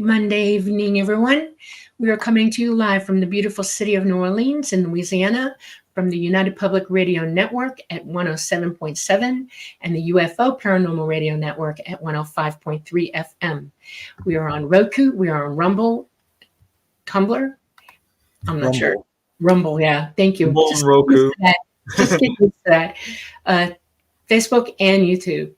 Monday evening, everyone. We are coming to you live from the beautiful city of New Orleans in Louisiana, from the United Public Radio Network at 107.7 and the UFO Paranormal Radio Network at 105.3 FM. We are on Roku, we are on Rumble, Tumblr. I'm not sure. Rumble, yeah. Thank you. Rumble and Roku. Just get used to that. Facebook and YouTube.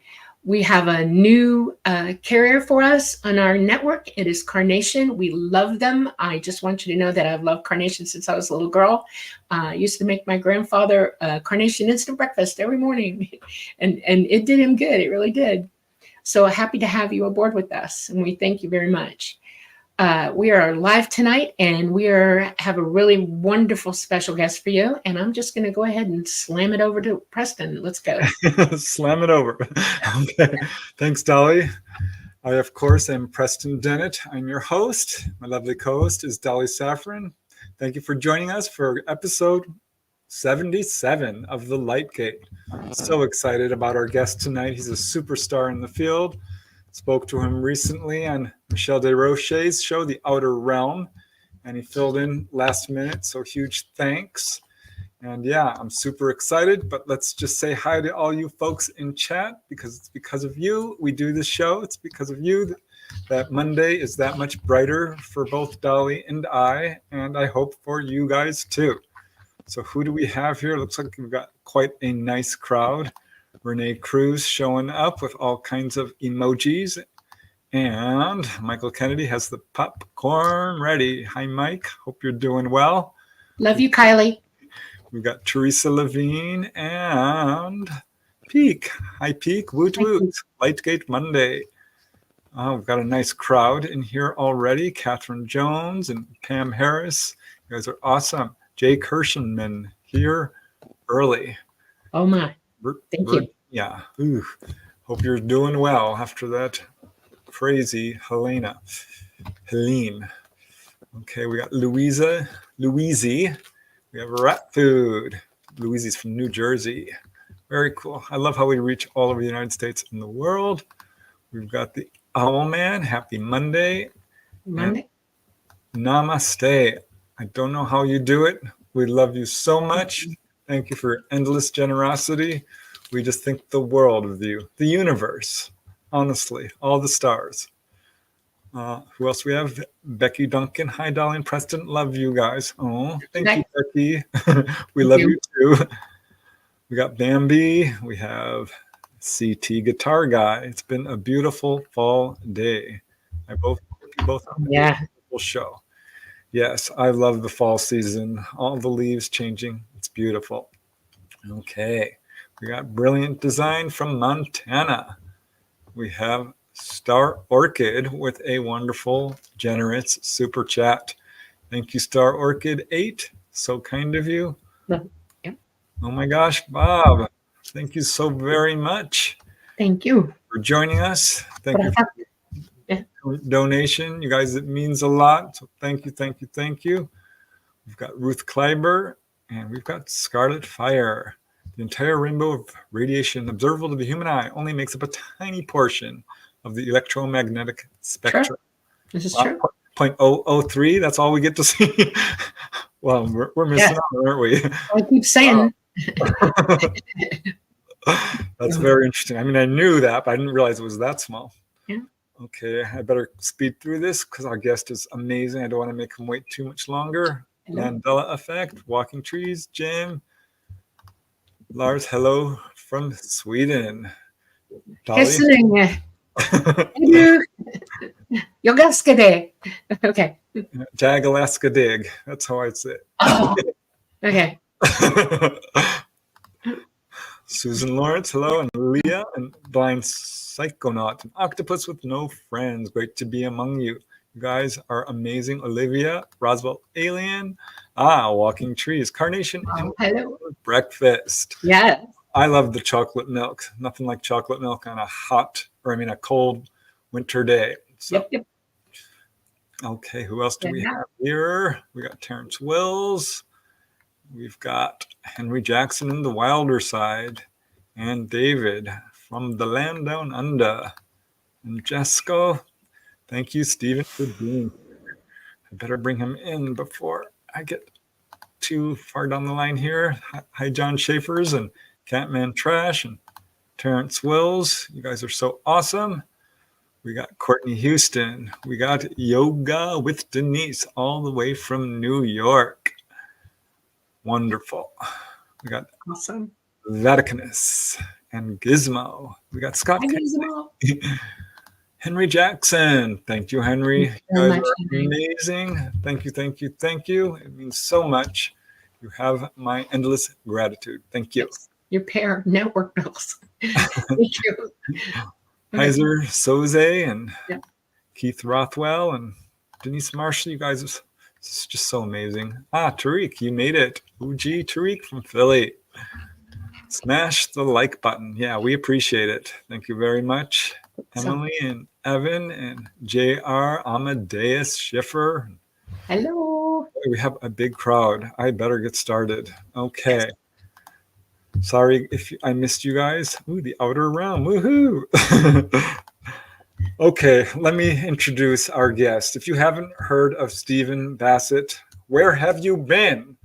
We have a new carrier for us on our network. It is Carnation. We love them. I just want you to know that I've loved Carnation since I was a little girl. I used to make my grandfather Carnation instant breakfast every morning, and it did him good. It really did. So happy to have you aboard with us, and we thank you very much. We are live tonight, and we have a really wonderful special guest for you. And I'm just going to go ahead and slam it over to Preston. Let's go. Slam it over. Okay. Thanks, Dolly. I, of course, am Preston Dennett. I'm your host. My lovely co-host is Dolly Saffron. Thank you for joining us for episode 77 of The Light Gate. So excited about our guest tonight. He's a superstar in the field. Spoke to him recently on Michelle Desrochers' show, The Outer Realm, and he filled in last minute, so huge thanks. And yeah, I'm super excited, but let's just say hi to all you folks in chat, because it's because of you we do this show. It's because of you that Monday is that much brighter for both Dolly and I hope for you guys too. So who do we have here? Looks like we've got quite a nice crowd. Renee Cruz showing up with all kinds of emojis. And Michael Kennedy has the popcorn ready. Hi, Mike. Hope you're doing well. Love you, Kylie. We've got Teresa Levine and Peak. Hi, Peak. Woot woot. Lightgate Monday. Oh, we've got a nice crowd in here already. Catherine Jones and Pam Harris. You guys are awesome. Jay Kirshenman here early. Oh, my. Thank you. Yeah. Ooh. Hope you're doing well after that crazy Helene. Okay, we got Louise. We have Rat Food. Louise's from New Jersey. Very cool. I love how we reach all over the United States and the world. We've got the Owl Man. Happy Monday. Namaste. I don't know how you do it. We love you so much. Thank you for your endless generosity. We just think the world of you, the universe, honestly, all the stars. Who else we have? Becky Duncan. Hi, Dolly and Preston. Love you guys. Oh, thank you, Becky. We love you too. We got Bambi. We have CT Guitar Guy. It's been a beautiful fall day. Both yeah. Beautiful show. Yes, I love the fall season. All the leaves changing. It's beautiful. Okay. We got Brilliant Design from Montana. We have Star Orchid with a wonderful, generous super chat. Thank you, Star Orchid 8. So kind of you. Yeah. Oh my gosh, Bob. Thank you so very much. Thank you for joining us. Thank you for your donation. You guys, it means a lot. So thank you. We've got Ruth Kleiber and we've got Scarlet Fire. The entire rainbow of radiation observable to the human eye only makes up a tiny portion of the electromagnetic spectrum. Sure. This is true. 0.003, that's all we get to see. Well, we're missing out, aren't we? I keep saying. That's very interesting. I mean, I knew that, but I didn't realize it was that small. Yeah. Okay, I better speed through this because our guest is amazing. I don't want to make him wait too much longer. Mandela Effect, Walking Trees, Jim. Lars, hello from Sweden. Hälsning. Yogaskade. Okay. Jagalaska Dig. That's how I'd say it. Oh, okay. Susan Lawrence, hello, and Leah, and Blind Psychonaut, an octopus with no friends. Great to be among you. You guys are amazing. Olivia, Roswell Alien, Walking Trees, Carnation, and hello. Breakfast. Yeah. I love the chocolate milk. Nothing like chocolate milk on a cold winter day. So. Yep. Okay, who else do we have here? We got Terrence Wills. We've got Henry Jackson in the Wilder Side. And David from the land down under. And Jessica, Thank you, Stephen, for being here. I better bring him in before I get too far down the line here. Hi, John Schaefer's and Catman Trash and Terrence Wills. You guys are so awesome. We got Courtney Houston. We got Yoga with Denise all the way from New York. Wonderful. We got Awesome. Vaticanus and Gizmo. We got Scott. Hi, Gizmo. Henry Jackson. Thank you, Henry. Thank you very much, Henry. Amazing. Thank you, thank you, thank you. It means so much. You have my endless gratitude. Thank you. Yes. Your pair network bills. Thank you. Heiser Soze and Yep. Keith Rothwell and Denise Marshall. You guys, it's just so amazing. Tariq, you made it. OG Tariq from Philly. Smash the like button. Yeah, we appreciate it. Thank you very much. Emily and Evan and JR Amadeus Schiffer. Hello. We have a big crowd. I better get started. Okay. Yes. Sorry if I missed you guys. Ooh, the outer realm. Woohoo. Okay, let me introduce our guest. If you haven't heard of Stephen Bassett, where have you been?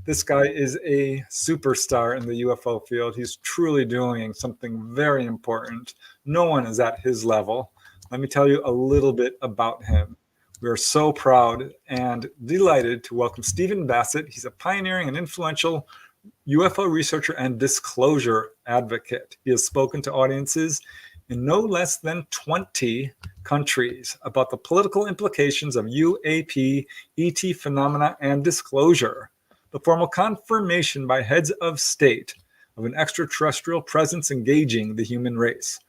This guy is a superstar in the UFO field. He's truly doing something very important. No one is at his level. Let me tell you a little bit about him. We are so proud and delighted to welcome Stephen Bassett. He's a pioneering and influential UFO researcher and disclosure advocate. He has spoken to audiences in no less than 20 countries about the political implications of UAP, ET phenomena, and disclosure. The formal confirmation by heads of state of an extraterrestrial presence engaging the human race.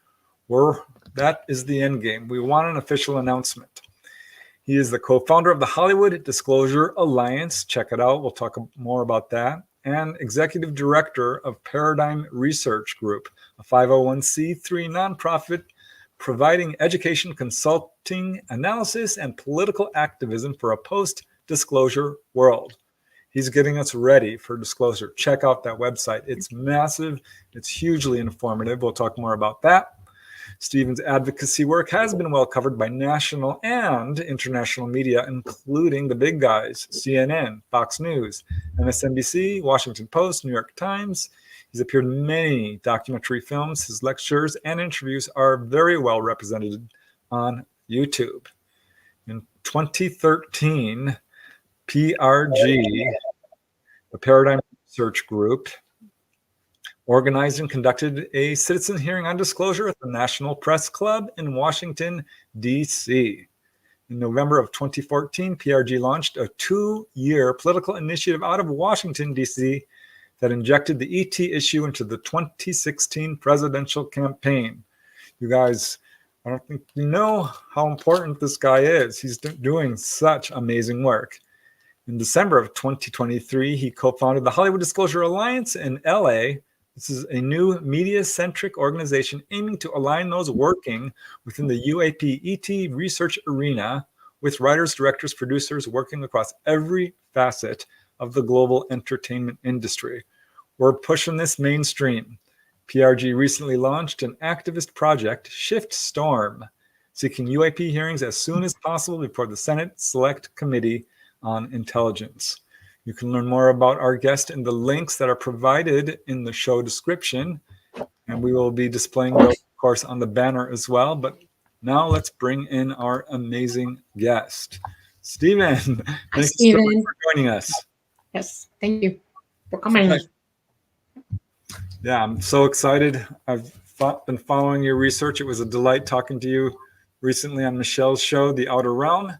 That is the end game. We want an official announcement. He is the co-founder of the Hollywood Disclosure Alliance. Check it out. We'll talk more about that. And executive director of Paradigm Research Group, a 501c3 nonprofit providing education, consulting, analysis, and political activism for a post-disclosure world. He's getting us ready for disclosure. Check out that website. It's massive. It's hugely informative. We'll talk more about that. Stephen's advocacy work has been well covered by national and international media, including the big guys, CNN, Fox News, MSNBC, Washington Post, New York Times. He's appeared in many documentary films. His lectures and interviews are very well represented on YouTube. In 2013, PRG, the Paradigm Research Group, organized and conducted a citizen hearing on disclosure at the National Press Club in Washington, D.C. In November of 2014, PRG launched a 2-year political initiative out of Washington, D.C. that injected the ET issue into the 2016 presidential campaign. You guys, I don't think you know how important this guy is. He's doing such amazing work. In December of 2023, he co-founded the Hollywood Disclosure Alliance in LA. This is a new media-centric organization aiming to align those working within the UAP ET research arena with writers, directors, producers working across every facet of the global entertainment industry. We're pushing this mainstream. PRG recently launched an activist project, Shift Storm, seeking UAP hearings as soon as possible before the Senate Select Committee on Intelligence. You can learn more about our guest in the links that are provided in the show description, and we will be displaying those, of course, on the banner as well. But now let's bring in our amazing guest, Stephen. Thank you so much for joining us. Yes, thank you for coming. Yeah, I'm so excited. I've been following your research. It was a delight talking to you recently on Michelle's show, The Outer Realm,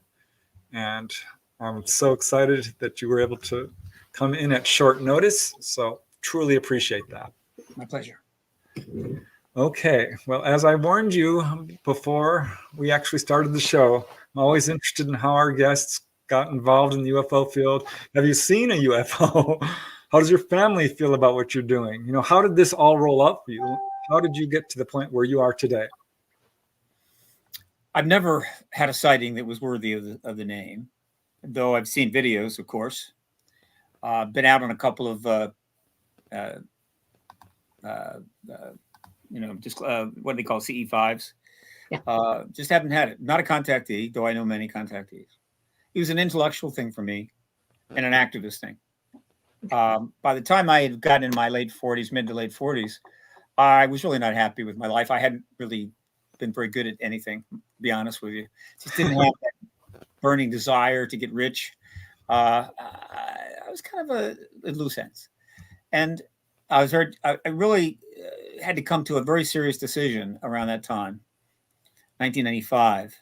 and I'm so excited that you were able to come in at short notice. So truly appreciate that. My pleasure. Okay. Well, as I warned you before we actually started the show, I'm always interested in how our guests got involved in the UFO field. Have you seen a UFO? How does your family feel about what you're doing? You know, how did this all roll up for you? How did you get to the point where you are today? I've never had a sighting that was worthy of the name, though I've seen videos, of course. Been out on a couple of, what do they call CE5s? Just haven't had it. Not a contactee, though I know many contactees. It was an intellectual thing for me and an activist thing. By the time I had gotten in my late 40s, mid to late 40s, I was really not happy with my life. I hadn't really been very good at anything, to be honest with you. Just didn't have that burning desire to get rich. I was kind of a loose ends. And I really had to come to a very serious decision around that time, 1995.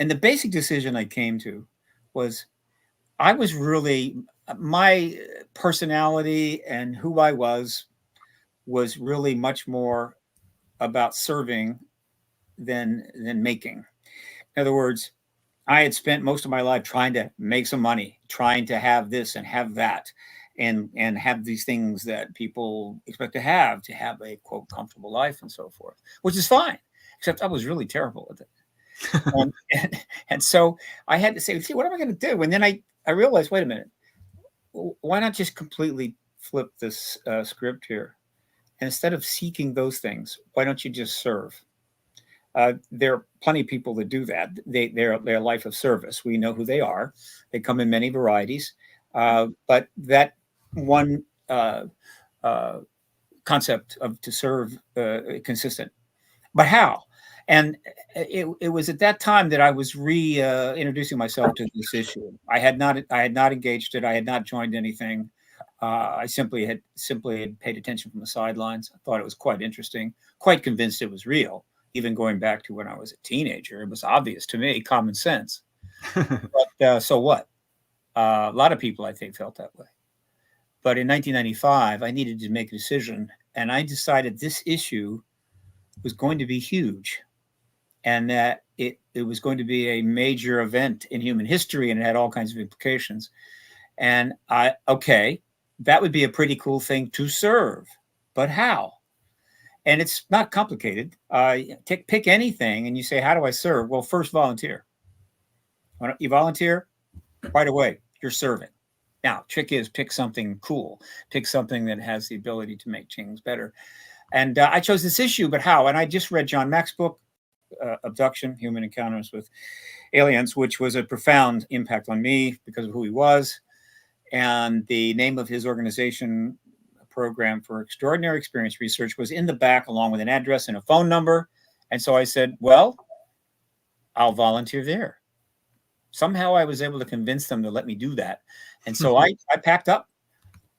And the basic decision I came to was my personality and who I was really much more about serving than making. In other words, I had spent most of my life trying to make some money, trying to have this and have that, and have these things that people expect to have a quote comfortable life and so forth, which is fine, except I was really terrible at it. And so I had to say, what am I going to do? And then I realized, wait a minute, why not just completely flip this script here? And instead of seeking those things, why don't you just serve? There are plenty of people that do that. They're life of service. We know who they are. They come in many varieties. But that one concept of to serve consistent. But how? And it was at that time that I was introducing myself to this issue. I had not engaged it. I had not joined anything. I simply had paid attention from the sidelines. I thought it was quite interesting, quite convinced it was real. Even going back to when I was a teenager, it was obvious to me, common sense. But so what? A lot of people, I think, felt that way. But in 1995, I needed to make a decision, and I decided this issue was going to be huge, and that it was going to be a major event in human history, and it had all kinds of implications. And that would be a pretty cool thing to serve, but how? And it's not complicated. Pick anything and you say, how do I serve? Well, first volunteer. Why don't you volunteer? Right away, you're serving. Now, trick is pick something cool. Pick something that has the ability to make things better. And I chose this issue, but how? And I just read John Mack's book, Abduction, Human Encounters with Aliens, which was a profound impact on me because of who he was. And the name of his organization, Program for Extraordinary Experience Research, was in the back along with an address and a phone number. And so I said, well, I'll volunteer there. Somehow I was able to convince them to let me do that. And so I packed up,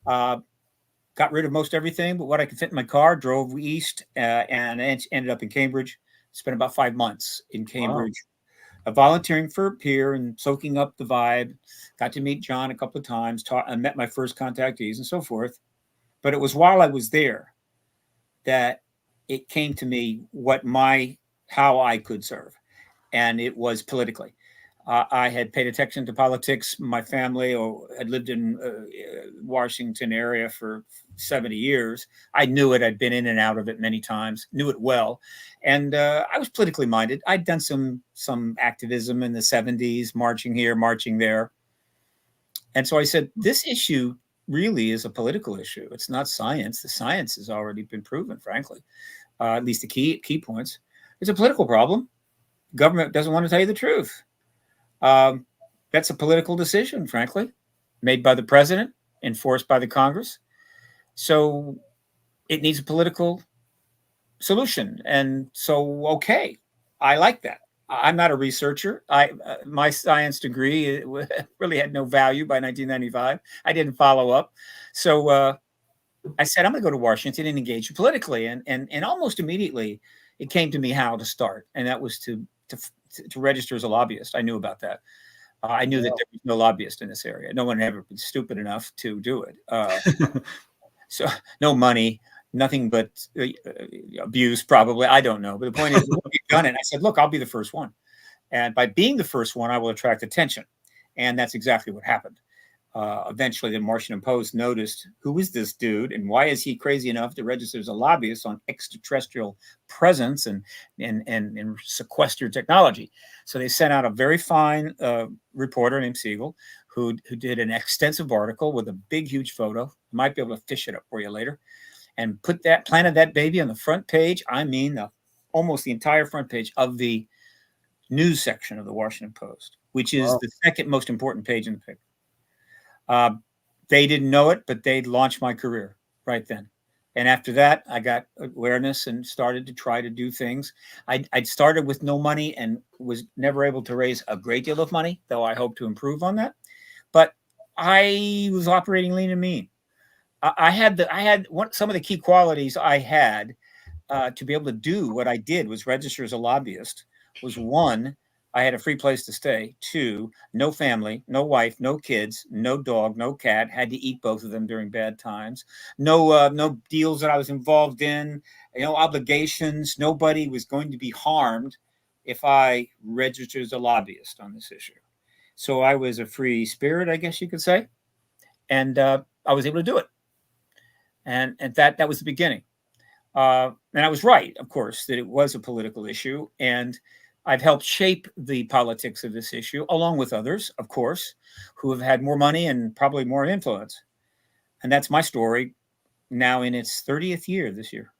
got rid of most everything but what I could fit in my car, drove east, and ended up in Cambridge. Spent about 5 months in Cambridge, volunteering for a peer and soaking up the vibe. Got to meet John a couple of times, I met my first contactees and so forth. But it was while I was there that it came to me how I could serve. And it was politically. I had paid attention to politics. My family had lived in Washington area for 70 years. I knew it. I'd been in and out of it many times, knew it well. And I was politically minded. I'd done some activism in the 70s, marching here, marching there. And so I said, this issue really is a political issue. It's not science. The science has already been proven, frankly, at least the key points. It's a political problem. Government doesn't want to tell you the truth. That's a political decision, frankly, made by the president, enforced by the Congress. So it needs a political solution. And so, okay, I like that. I'm not a researcher. My science degree really had no value by 1995. I didn't follow up. So I said, I'm going to go to Washington and engage politically. And almost immediately, it came to me how to start. And that was to register as a lobbyist. I knew about that. I knew that there was no lobbyist in this area. No one had ever been stupid enough to do it. So no money, nothing but abuse, probably. I don't know. But the point is, we've done it. I said, look, I'll be the first one. And by being the first one, I will attract attention. And that's exactly what happened. Eventually, the Washington Post noticed, who is this dude and why is he crazy enough to register as a lobbyist on extraterrestrial presence and sequestered technology? So they sent out a very fine reporter named Siegel who did an extensive article with a big, huge photo. I might be able to fish it up for you later. And planted that baby on the front page. I mean, the almost the entire front page of the news section of the Washington Post, which is the second most important page in the paper. They didn't know it, but they launched my career right then. And after that, I got awareness and started to try to do things. I'd started with no money and was never able to raise a great deal of money, though I hope to improve on that. But I was operating lean and mean. I had some of the key qualities I had to be able to do what I did was register as a lobbyist. Was one, I had a free place to stay. Two, no family, no wife, no kids, no dog, no cat. Had to eat both of them during bad times. No deals that I was involved in. No obligations. Nobody was going to be harmed if I registered as a lobbyist on this issue. So I was a free spirit, I guess you could say, and I was able to do it. And that was the beginning. And I was right, of course, that it was a political issue, and I've helped shape the politics of this issue, along with others, of course, who have had more money and probably more influence. And that's my story now in its 30th year this year.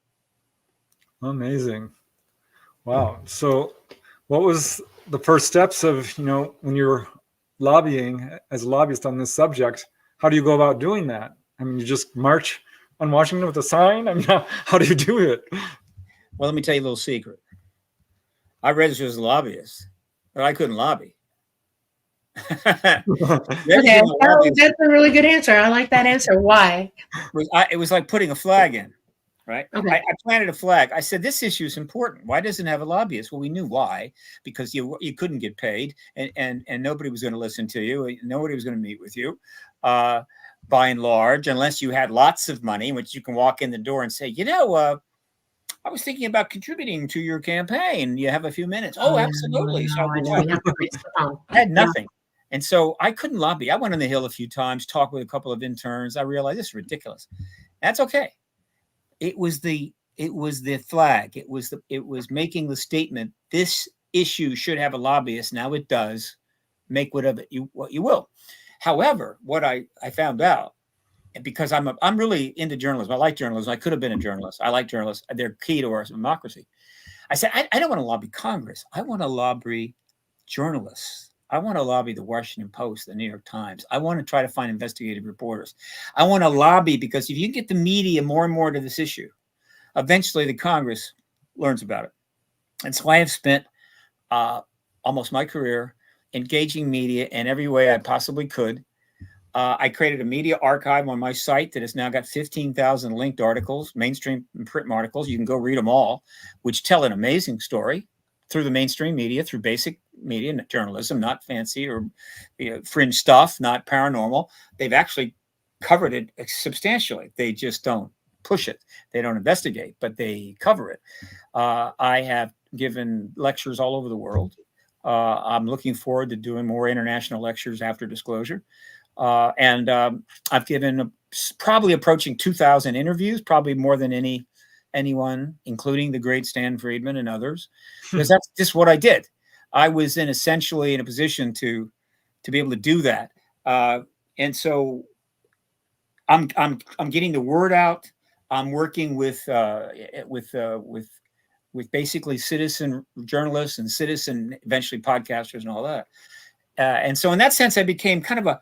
Amazing. Wow. So what was the first steps of, when you're lobbying as a lobbyist on this subject? How do you go about doing that? I mean, you just march on Washington with a sign? I mean, how do you do it? Well, let me tell you a little secret. I registered as a lobbyist, but I couldn't lobby. Okay, that's a really good answer. I like that answer. Why? It was like putting a flag in, right? Okay. I planted a flag. I said, this issue is important. Why doesn't it have a lobbyist? Well, we knew why, because you couldn't get paid, and nobody was going to listen to you. Nobody was going to meet with you, by and large, unless you had lots of money, which you can walk in the door and say, I was thinking about contributing to your campaign. You have a few minutes. Oh, absolutely. I had nothing. And so I couldn't lobby. I went on the Hill a few times, talked with a couple of interns. I realized this is ridiculous. That's okay. It was the flag. It was making the statement, this issue should have a lobbyist. Now it does. Make what you will. However, what I found out, because I'm really into journalism. I like journalism. I could have been a journalist. I like journalists. They're key to our democracy. I said, I don't want to lobby Congress. I want to lobby journalists. I want to lobby the Washington Post, the New York Times. I want to try to find investigative reporters. I want to lobby because if you get the media more and more to this issue, eventually the Congress learns about it. And so I have spent almost my career engaging media in every way I possibly could. I created a media archive on my site that has now got 15,000 linked articles, mainstream and print articles. You can go read them all, which tell an amazing story through the mainstream media, through basic media journalism, not fancy or fringe stuff, not paranormal. They've actually covered it substantially. They just don't push it. They don't investigate, but they cover it. I have given lectures all over the world. I'm looking forward to doing more international lectures after Disclosure. And I've given probably approaching 2,000 interviews, probably more than anyone, including the great Stan Friedman and others, because that's just what I did. I was essentially in a position to be able to do that. And so I'm getting the word out. I'm working with basically citizen journalists and citizen, eventually podcasters and all that. And so in that sense, I became kind of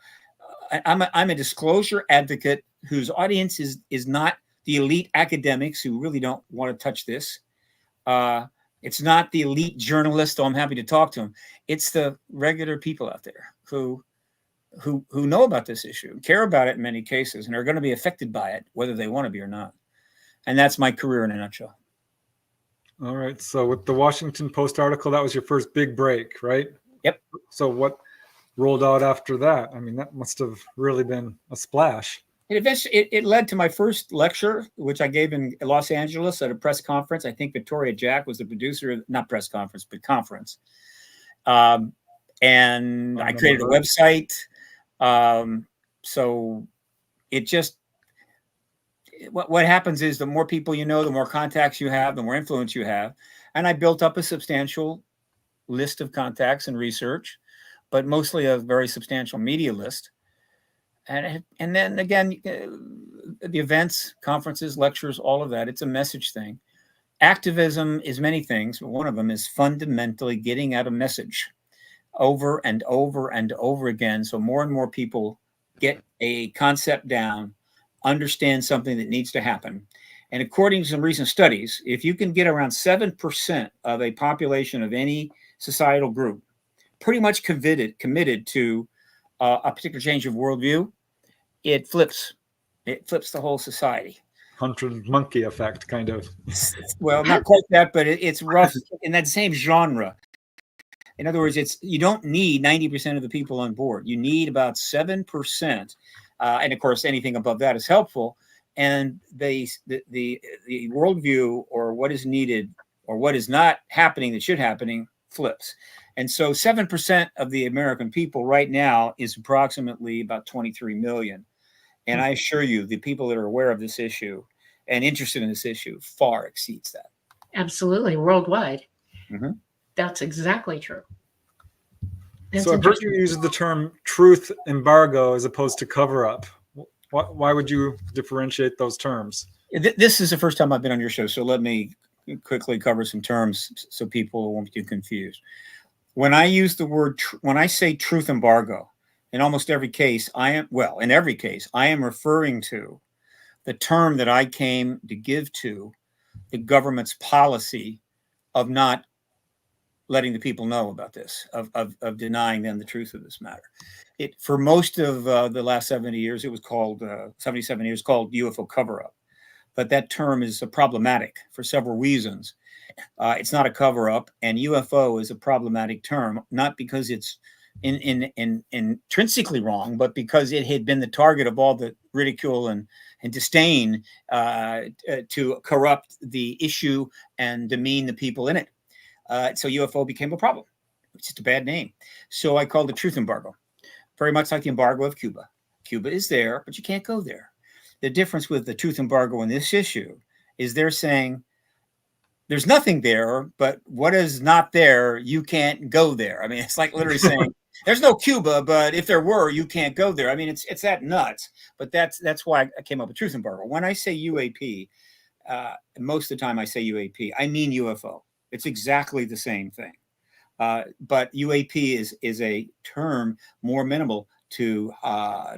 I'm a disclosure advocate whose audience is not the elite academics who really don't want to touch this. It's not the elite journalists, though I'm happy to talk to them. It's the regular people out there who know about this issue, care about it in many cases, and are going to be affected by it, whether they want to be or not. And that's my career in a nutshell. All right. So with the Washington Post article, that was your first big break, right? Yep. So what rolled out after that? I mean, that must have really been a splash. It led to my first lecture, which I gave in Los Angeles at a press conference. I think Victoria Jack was the producer, not press conference, but conference. And I created a website. So it just, what happens is the more people you know, the more contacts you have, the more influence you have. And I built up a substantial list of contacts and research, but mostly a very substantial media list. And then again, the events, conferences, lectures, all of that, it's a message thing. Activism is many things, but one of them is fundamentally getting out a message over and over and over again, so more and more people get a concept down, understand something that needs to happen. And according to some recent studies, if you can get around 7% of a population of any societal group pretty much committed to a particular change of worldview, it flips the whole society. Hunter monkey effect, kind of. Well, not quite that, but it's rough in that same genre. In other words, you don't need 90% of the people on board. You need about 7%. And of course, anything above that is helpful. And the worldview, or what is needed or what is not happening that should happening, flips. And so 7% of the American people right now is approximately about 23 million. And I assure you, the people that are aware of this issue and interested in this issue far exceeds that. Absolutely. Worldwide. Mm-hmm. That's exactly true. So I've heard you use the term truth embargo as opposed to cover up. Why would you differentiate those terms? This is the first time I've been on your show, so let me quickly cover some terms so people won't get confused. When I use the word, when I say truth embargo, in almost every case, in every case, I am referring to the term that I came to give to the government's policy of not letting the people know about this, of denying them the truth of this matter. For most of the last 70 years, it was called, 77 years, called UFO cover-up. But that term is problematic for several reasons. It's not a cover-up, and UFO is a problematic term, not because it's intrinsically wrong, but because it had been the target of all the ridicule and disdain to corrupt the issue and demean the people in it. So UFO became a problem. It's just a bad name. So I called it truth embargo, very much like the embargo of Cuba. Cuba is there, but you can't go there. The difference with the truth embargo in this issue is they're saying there's nothing there, but what is not there, you can't go there. I mean, it's like literally saying there's no Cuba, but if there were, you can't go there. I mean, it's that nuts. But that's why I came up with truth embargo. When I say UAP, most of the time I say UAP, I mean UFO. It's exactly the same thing. But UAP is a term more amenable to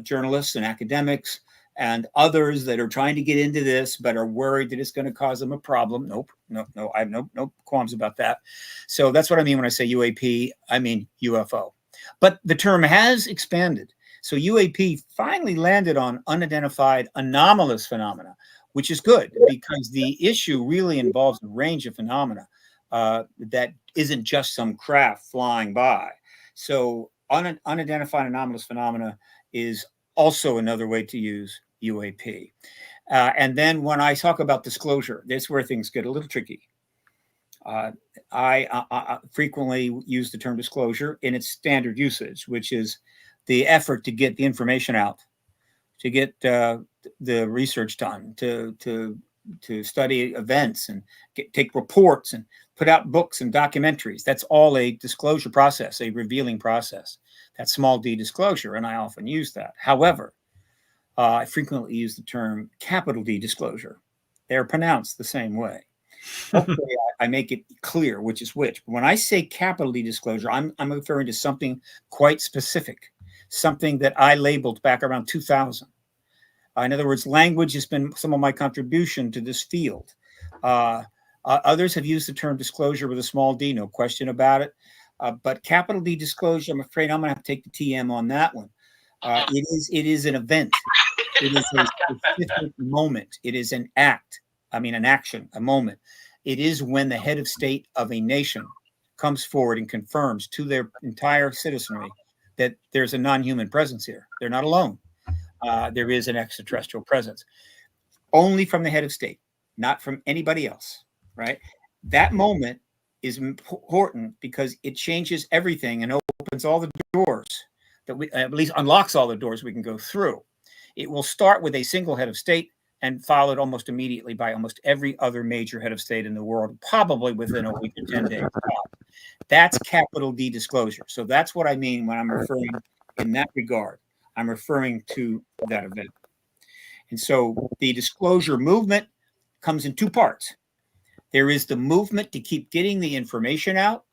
journalists and academics and others that are trying to get into this but are worried that it's going to cause them a problem. Nope. I have no qualms about that. So that's what I mean when I say UAP. I mean UFO. But the term has expanded. So UAP finally landed on unidentified anomalous phenomena, which is good because the issue really involves a range of phenomena that isn't just some craft flying by. So unidentified anomalous phenomena is also another way to use UAP. And then when I talk about disclosure, that's where things get a little tricky. I frequently use the term disclosure in its standard usage, which is the effort to get the information out, to get the research done, to study events and take reports and put out books and documentaries. That's all a disclosure process, a revealing process. That's small d disclosure, and I often use that. However, I frequently use the term capital D disclosure. They're pronounced the same way. Hopefully, I make it clear which is which. But when I say capital D disclosure, I'm referring to something quite specific, something that I labeled back around 2000. In other words, language has been some of my contribution to this field. Others have used the term disclosure with a small d, no question about it. But capital D disclosure, I'm afraid I'm going to have to take the TM on that one. It is an event. It is a specific moment. It is an act. An action, a moment. It is when the head of state of a nation comes forward and confirms to their entire citizenry that there's a non-human presence here. They're not alone. There is an extraterrestrial presence. Only from the head of state, not from anybody else, right? That moment is important because it changes everything and opens all the doors that we, at least unlocks all the doors we can go through. It will start with a single head of state and followed almost immediately by almost every other major head of state in the world, probably within a week or 10 days. That's capital D disclosure. So that's what I mean when I'm referring in that regard. I'm referring to that event. And so the disclosure movement comes in two parts. There is the movement to keep getting the information out.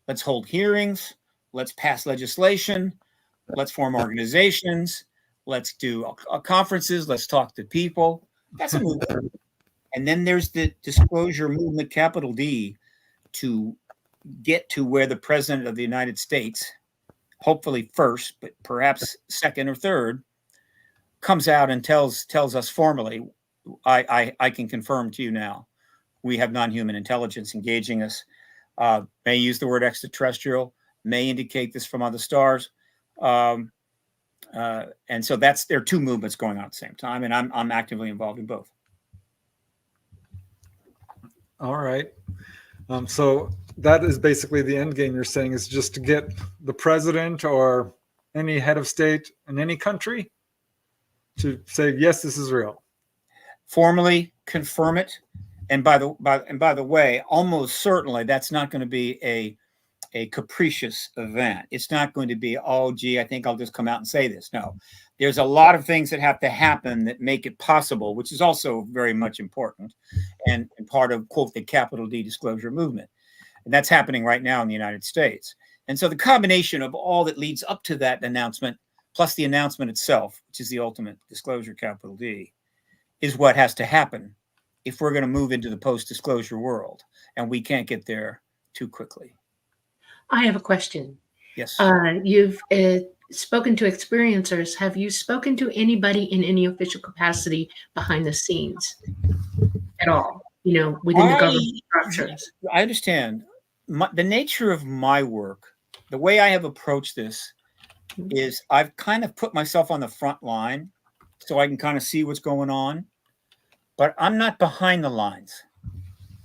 Let's hold hearings. Let's pass legislation. Let's form organizations. Let's do conferences. Let's talk to people. That's a movement. And then there's the disclosure movement, capital D, to get to where the president of the United States, hopefully first, but perhaps second or third, comes out and tells us formally, I can confirm to you now, we have non-human intelligence engaging us. May use the word extraterrestrial, may indicate this from other stars. And so there are two movements going on at the same time, and I'm actively involved in both. All right. So that is basically the end game, you're saying, is just to get the president or any head of state in any country to say, yes, this is real. Formally confirm it. And by the way, almost certainly that's not going to be a capricious event. It's not going to be, oh, gee, I think I'll just come out and say this. No, there's a lot of things that have to happen that make it possible, which is also very much important and part of, quote, the capital D disclosure movement. And that's happening right now in the United States. And so the combination of all that leads up to that announcement, plus the announcement itself, which is the ultimate disclosure, capital D, is what has to happen if we're going to move into the post-disclosure world. And we can't get there too quickly. I have a question. Yes. You've spoken to experiencers. Have you spoken to anybody in any official capacity behind the scenes at all, within the government structures? I understand. The nature of my work, the way I have approached this is I've kind of put myself on the front line so I can kind of see what's going on, but I'm not behind the lines,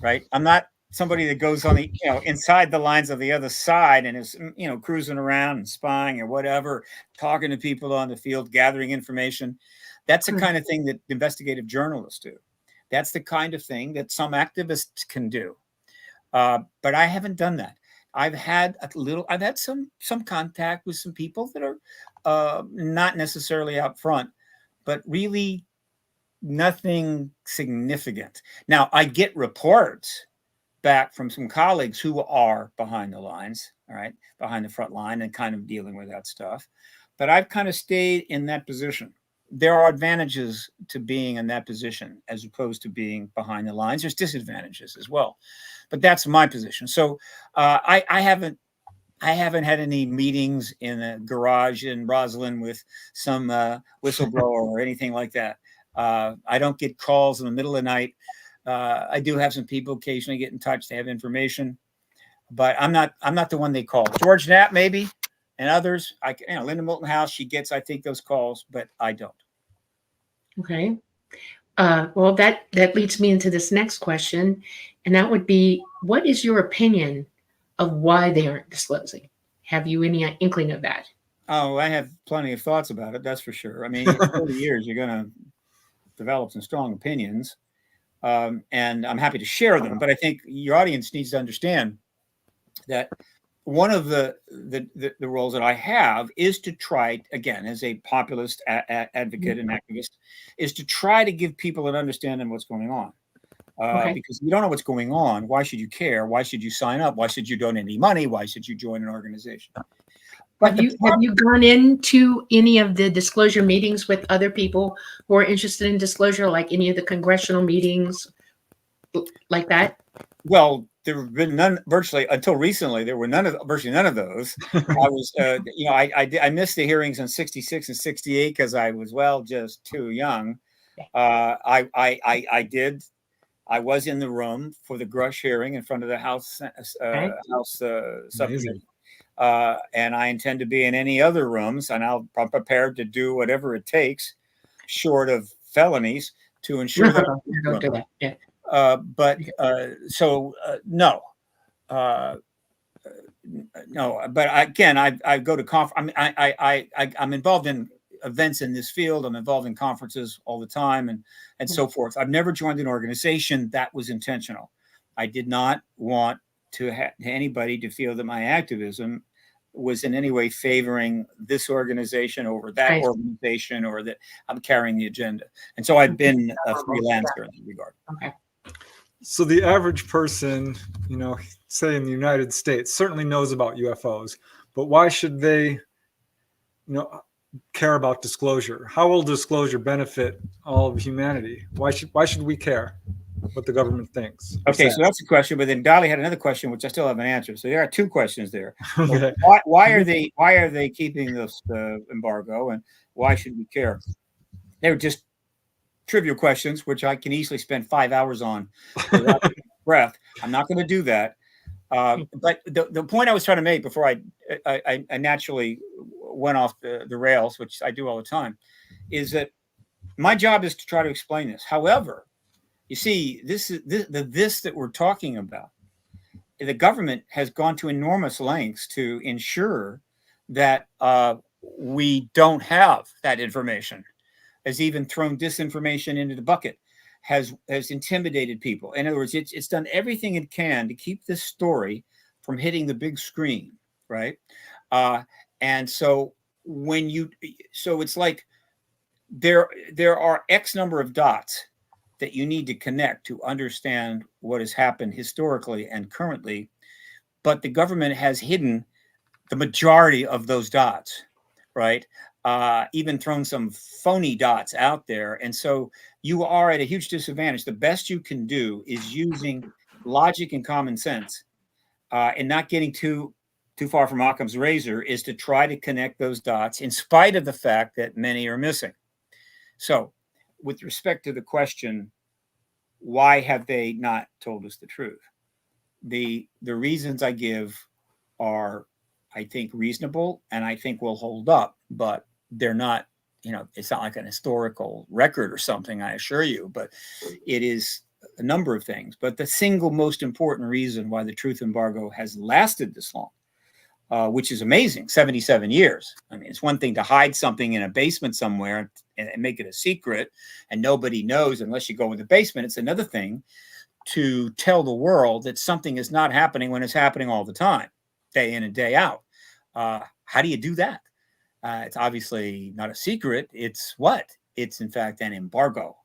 right? I'm not somebody that goes on the, inside the lines of the other side and is, cruising around and spying or whatever, talking to people on the field, gathering information. That's the kind of thing that investigative journalists do. That's the kind of thing that some activists can do. But I haven't done that. I've had some contact with some people that are not necessarily out front, but really nothing significant. Now, I get reports back from some colleagues who are behind the lines, all right, behind the front line and kind of dealing with that stuff. But I've kind of stayed in that position. There are advantages to being in that position as opposed to being behind the lines. There's disadvantages as well, but that's my position. So I haven't had any meetings in a garage in Roslyn with some whistleblower or anything like that. I don't get calls in the middle of the night. I do have some people occasionally get in touch. They have information, but I'm not the one they call. George Knapp maybe, and others. Linda Moulton House, she gets, I think, those calls, but I don't. Okay. Well, that leads me into this next question, and that would be, what is your opinion of why they aren't disclosing? Have you any inkling of that? Oh, I have plenty of thoughts about it. That's for sure. I mean, in 30 years, you're going to develop some strong opinions. And I'm happy to share them, but I think your audience needs to understand that one of the roles that I have is to try, again, as a populist advocate and activist, is to try to give people an understanding of what's going on. Because you don't know what's going on. Why should you care? Why should you sign up? Why should you donate any money? Why should you join an organization? But have you gone into any of the disclosure meetings with other people who are interested in disclosure, like any of the congressional meetings like that? Well, there have been none virtually until recently. There were virtually none of those. I was, I missed the hearings in '66 and '68 because I was, just too young. I was in the room for the Grush hearing in front of the House subcommittee. And I intend to be in any other rooms, and I'm prepared to do whatever it takes, short of felonies, to ensure that. Don't do that. Yeah. No. But again, I go to I'm involved in events in this field. I'm involved in conferences all the time, and so forth. I've never joined an organization that was intentional. I did not want to anybody to feel that my activism was in any way favoring this organization over that organization, or that I'm carrying the agenda. And so I've been a freelancer in that regard. Okay. So the average person, say in the United States, certainly knows about UFOs, but why should they, care about disclosure? How will disclosure benefit all of humanity? Why should we care what the government thinks or Okay, says? so that's a question. But then Dolly had another question, which I still haven't answered. So there are two questions there. Okay. Why are they keeping this embargo, and why should we care? They're just trivial questions, which I can easily spend 5 hours on without breath. I'm not going to do that. But the point I was trying to make before I naturally went off the rails, which I do all the time, is that my job is to try to explain this. However, you see, this that we're talking about, the government has gone to enormous lengths to ensure that we don't have that information, has even thrown disinformation into the bucket, has intimidated people. In other words, it's done everything it can to keep this story from hitting the big screen, right? And so it's like there are X number of dots that you need to connect to understand what has happened historically and currently, but the government has hidden the majority of those dots, right? Even thrown some phony dots out there. And so you are at a huge disadvantage. The best you can do is using logic and common sense, and not getting too far from Occam's razor, is to try to connect those dots in spite of the fact that many are missing. So with respect to the question, why have they not told us the truth? The reasons I give are, I think, reasonable, and I think will hold up, but they're not, it's not like an historical record or something, I assure you, but it is a number of things. But the single most important reason why the truth embargo has lasted this long, which is amazing, 77 years. I mean, it's one thing to hide something in a basement somewhere and make it a secret and nobody knows unless you go in the basement. It's another thing to tell the world that something is not happening when it's happening all the time, day in and day out. How do you do that? It's obviously not a secret. It's what? It's in fact an embargo.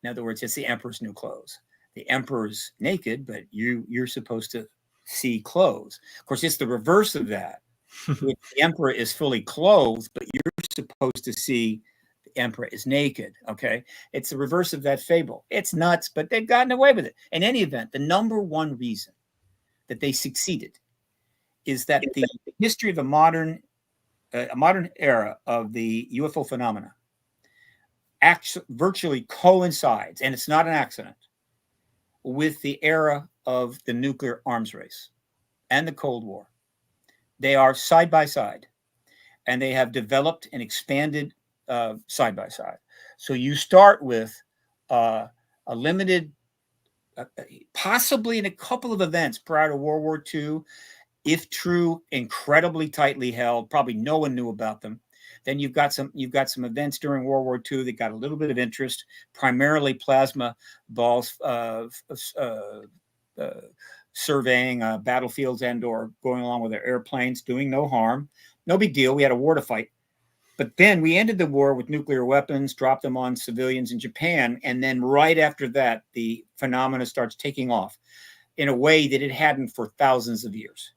In other words, it's the emperor's new clothes. The emperor's naked, but you're supposed to see clothes. Of course, it's the reverse of that. The emperor is fully clothed, but you're supposed to see the emperor is naked. Okay, it's the reverse of that fable. It's nuts, but they've gotten away with it. In any event, the number one reason that they succeeded is that the history of the modern era of the UFO phenomena virtually coincides, and it's not an accident, with the era of the nuclear arms race and the Cold War. They are side by side, and they have developed and expanded side by side. So you start with a limited, possibly in a couple of events prior to World War II, if true, incredibly tightly held. Probably no one knew about them. Then you've got some events during World War II that got a little bit of interest, primarily plasma balls surveying battlefields and or going along with their airplanes, doing no harm. No big deal. We had a war to fight. But then we ended the war with nuclear weapons, dropped them on civilians in Japan. And then right after that, the phenomena starts taking off in a way that it hadn't for thousands of years.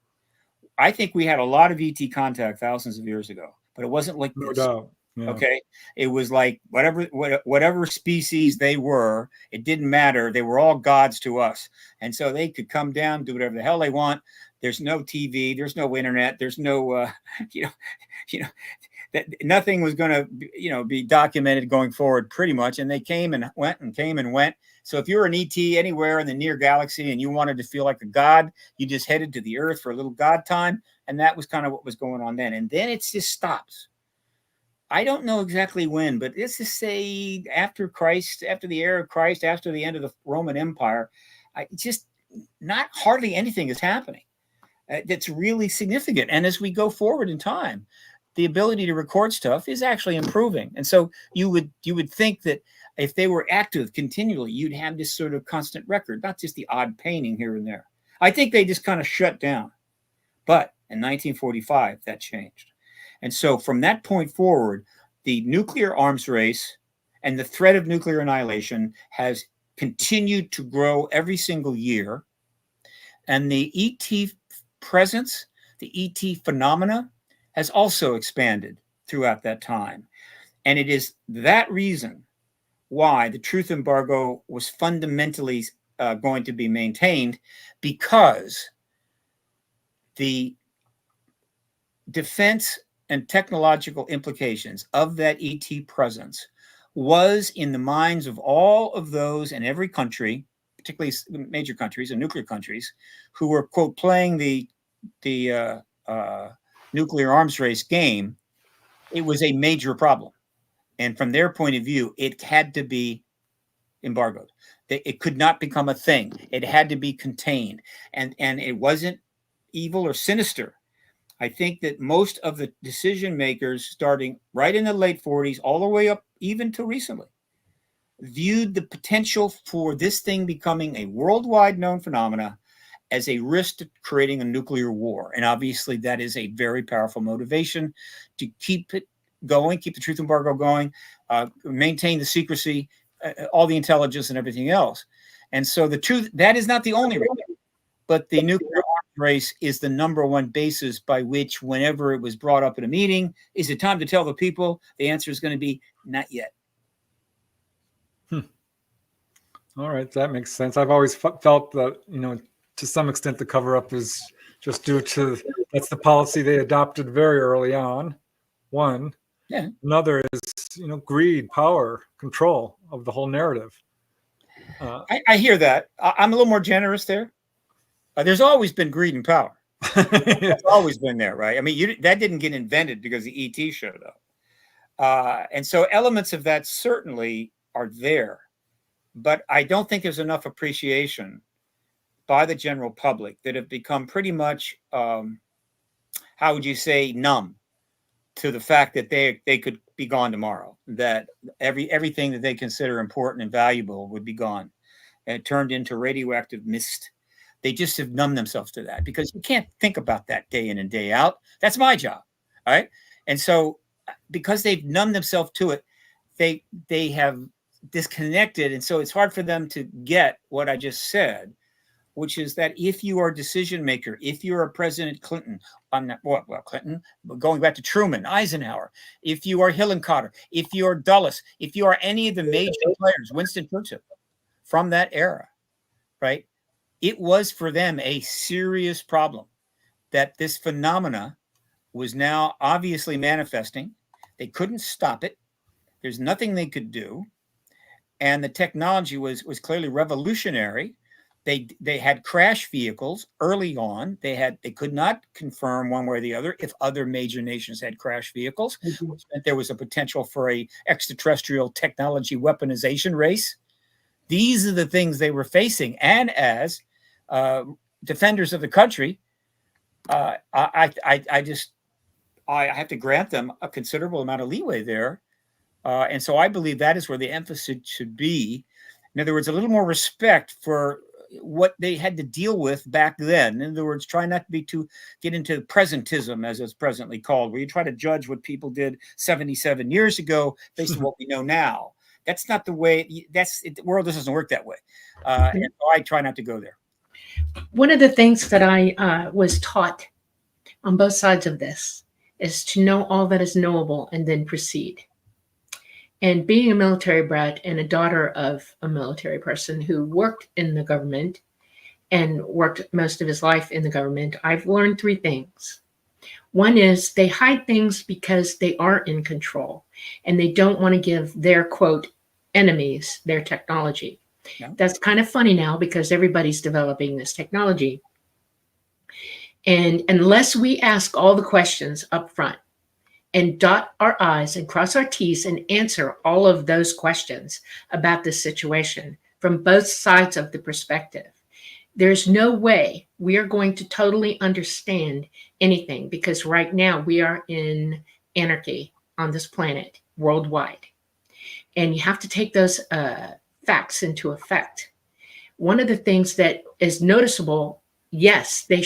I think we had a lot of ET contact thousands of years ago, but it wasn't like No this. doubt. Yeah. Okay. It was like whatever species they were, it didn't matter. They were all gods to us. And so they could come down, do whatever the hell they want. There's no TV, there's no internet, there's no, that nothing was going to, be documented going forward pretty much. And they came and went. So if you're an ET anywhere in the near galaxy and you wanted to feel like a god, you just headed to the earth for a little god time. And that was kind of what was going on then. And then it just stops. I don't know exactly when, but let's just say after Christ, after the era of Christ, after the end of the Roman Empire, hardly anything is happening. That's really significant. And as we go forward in time, the ability to record stuff is actually improving. And so you would think that if they were active continually, you'd have this sort of constant record, not just the odd painting here and there. I think they just kind of shut down. But in 1945, that changed. And so from that point forward, the nuclear arms race and the threat of nuclear annihilation has continued to grow every single year. And the ET presence, the ET phenomena, has also expanded throughout that time. And it is that reason why the truth embargo was fundamentally going to be maintained, because the defense and technological implications of that ET presence was in the minds of all of those in every country, particularly major countries and nuclear countries, who were, quote, playing the nuclear arms race game. It was a major problem. And from their point of view, it had to be embargoed. It could not become a thing. It had to be contained. And it wasn't evil or sinister. I think that most of the decision makers, starting right in the late 40s, all the way up even to recently, viewed the potential for this thing becoming a worldwide known phenomena as a risk to creating a nuclear war. And obviously that is a very powerful motivation to keep it going, keep the truth embargo going, maintain the secrecy, all the intelligence and everything else. And so the truth, that is not the only reason, but the nuclear arms race is the number one basis by which, whenever it was brought up in a meeting, is it time to tell the people? The answer is going to be not yet. All right, that makes sense. I've always felt that, to some extent, the cover-up is just due to, that's the policy they adopted very early on. One. Yeah. Another is, greed, power, control of the whole narrative. I hear that. I'm a little more generous there. There's always been greed and power. It's always been there, right? I mean, that didn't get invented because the ET showed up. And so elements of that certainly are there. But I don't think there's enough appreciation by the general public that have become pretty much, how would you say, numb to the fact that they could be gone tomorrow, that everything that they consider important and valuable would be gone and turned into radioactive mist. They just have numbed themselves to that, because you can't think about that day in and day out. That's my job. All right. And so because they've numbed themselves to it, they have disconnected. And so it's hard for them to get what I just said, which is that if you are a decision maker, if you're a President Clinton, Clinton, going back to Truman, Eisenhower, if you are Hillenkotter, if you are Dulles, if you are any of the major players, Winston Churchill, from that era, right? It was for them a serious problem that this phenomena was now obviously manifesting. They couldn't stop it. There's nothing they could do. And the technology was clearly revolutionary. They had crash vehicles early on. They could not confirm one way or the other if other major nations had crash vehicles, which meant there was a potential for a extraterrestrial technology weaponization race. These are the things they were facing. And as defenders of the country, I have to grant them a considerable amount of leeway there. And so I believe that is where the emphasis should be. In other words, a little more respect for what they had to deal with back then. In other words, try not to get into presentism, as it's presently called, where you try to judge what people did 77 years ago based on what we know now. That's not the way. The world doesn't work that way. And so I try not to go there. One of the things that I was taught on both sides of this is to know all that is knowable and then proceed. And being a military brat and a daughter of a military person who worked in the government and worked most of his life in the government, I've learned three things. One is they hide things because they are in control and they don't want to give their, quote, enemies their technology. Yeah. That's kind of funny now because everybody's developing this technology. And unless we ask all the questions up front and dot our I's and cross our T's and answer all of those questions about this situation from both sides of the perspective, there's no way we are going to totally understand anything, because right now we are in anarchy on this planet worldwide. And you have to take those facts into effect. One of the things that is noticeable, yes, they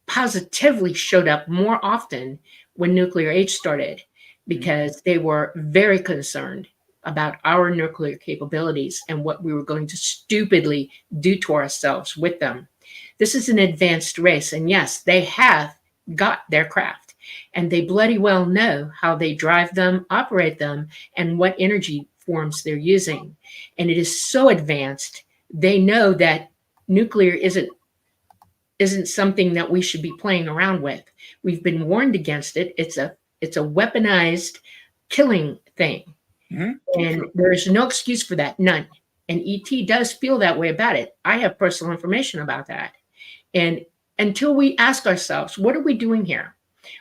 positively showed up more often when nuclear age started, because they were very concerned about our nuclear capabilities and what we were going to stupidly do to ourselves with them. This is an advanced race. And yes, they have got their craft and they bloody well know how they drive them, operate them, and what energy forms they're using. And it is so advanced, they know that nuclear isn't something that we should be playing around with. We've been warned against it. It's a weaponized killing thing. Mm-hmm. And there's no excuse for that, none. And ET does feel that way about it. I have personal information about that. And until we ask ourselves, what are we doing here?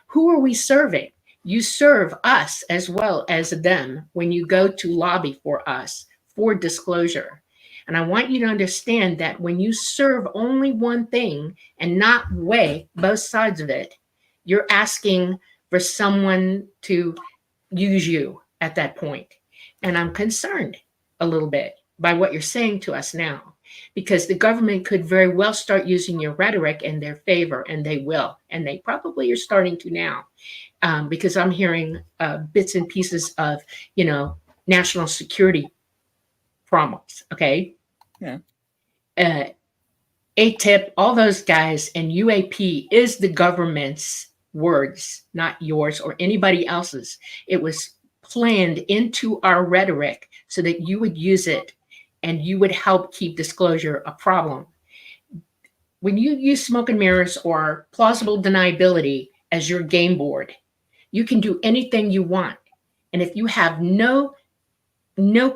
Who are we serving? You serve us as well as them when you go to lobby for us for disclosure. And I want you to understand that when you serve only one thing and not weigh both sides of it, you're asking for someone to use you at that point. And I'm concerned a little bit by what you're saying to us now, because the government could very well start using your rhetoric in their favor, and they will. And they probably are starting to now, because I'm hearing bits and pieces of, national security promise. Okay. Yeah. ATIP, all those guys, and UAP is the government's words, not yours or anybody else's. It was planned into our rhetoric so that you would use it and you would help keep disclosure a problem. When you use smoke and mirrors or plausible deniability as your game board, you can do anything you want. And if you have no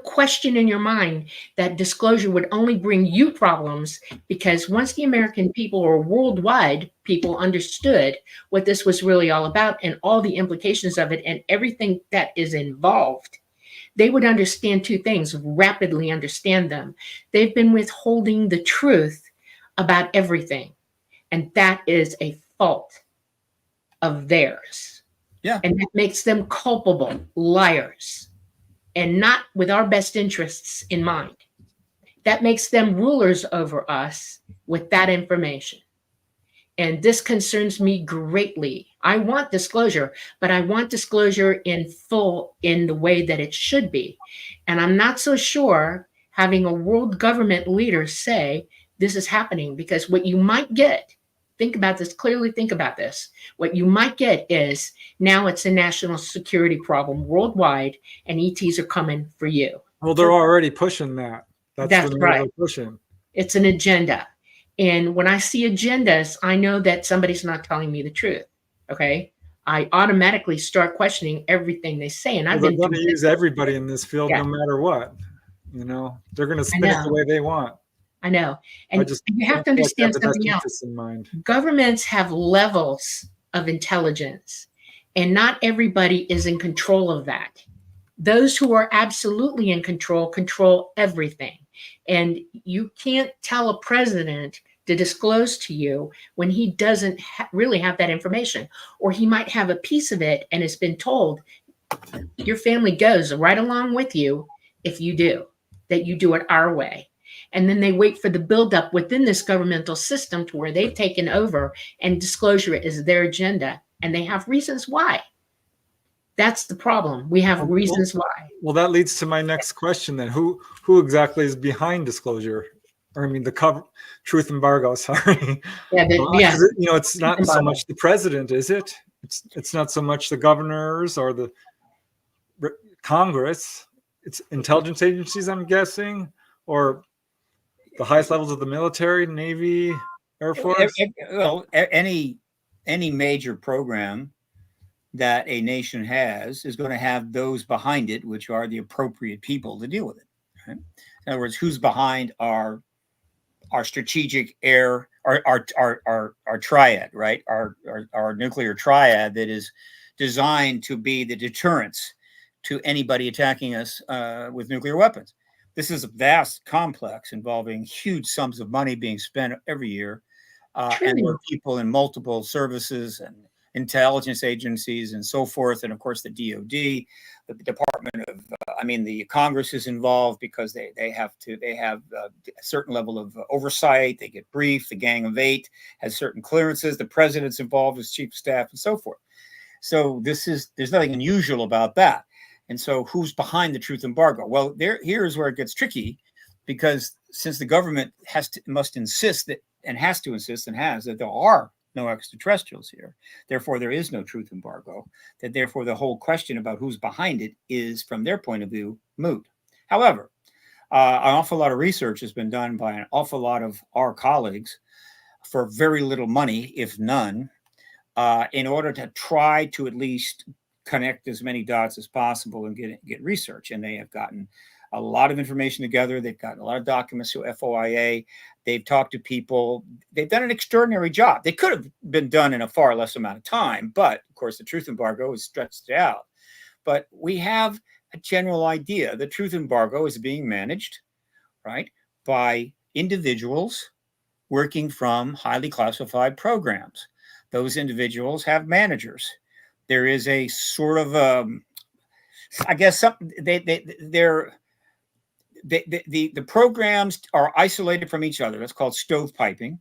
question in your mind that disclosure would only bring you problems, because once the American people or worldwide people understood what this was really all about and all the implications of it and everything that is involved, they would understand two things, rapidly understand them. They've been withholding the truth about everything. And that is a fault of theirs. Yeah. And that makes them culpable liars. And not with our best interests in mind. That makes them rulers over us with that information. And this concerns me greatly. I want disclosure, but I want disclosure in full in the way that it should be. And I'm not so sure having a world government leader say this is happening, because what you might get, think about this, clearly think about this. What you might get is now it's a national security problem worldwide and ETs are coming for you. Well, they're already pushing that. That's right. They're pushing. It's an agenda. And when I see agendas, I know that somebody's not telling me the truth. Okay. I automatically start questioning everything they say. And I've they're been going to use everybody in this field, no matter what. They're going to spin it the way they want. I know. And you have to understand something else. Governments have levels of intelligence, and not everybody is in control of that. Those who are absolutely in control everything. And you can't tell a president to disclose to you when he doesn't really have that information, or he might have a piece of it and has been told your family goes right along with you if you do, that you do it our way. And then they wait for the buildup within this governmental system to where they've taken over and disclosure is their agenda. And they have reasons why. That's the problem. We have reasons why. Well, that leads to my next question then. Who exactly is behind disclosure? Or I mean, the truth embargo, sorry. Yeah, it's not so much the president, is it? It's not so much the governors or the Congress. It's intelligence agencies, I'm guessing, or the highest levels of the military, Navy, Air Force? Well, any major program that a nation has is going to have those behind it, which are the appropriate people to deal with it. Right? In other words, who's behind our strategic our triad, right? Our nuclear triad that is designed to be the deterrence to anybody attacking us with nuclear weapons. This is a vast complex involving huge sums of money being spent every year. And there are people in multiple services and intelligence agencies and so forth. And of course, the DOD, the Department of, the Congress is involved because they have a certain level of oversight. They get briefed. The Gang of Eight has certain clearances. The president's involved as chief of staff and so forth. So there's nothing unusual about that. And so who's behind the truth embargo? Well, here's where it gets tricky, because since the government must insist that, and has to insist and has, that there are no extraterrestrials here, therefore there is no truth embargo, that therefore the whole question about who's behind it is, from their point of view, moot. However, an awful lot of research has been done by an awful lot of our colleagues for very little money, if none, in order to try to at least connect as many dots as possible and get research. And they have gotten a lot of information together. They've gotten a lot of documents to FOIA. They've talked to people. They've done an extraordinary job. They could have been done in a far less amount of time, but of course the truth embargo has stretched it out. But we have a general idea. The truth embargo is being managed, right, by individuals working from highly classified programs. Those individuals have managers. There is a sort of, I guess, the programs are isolated from each other. That's called stovepiping.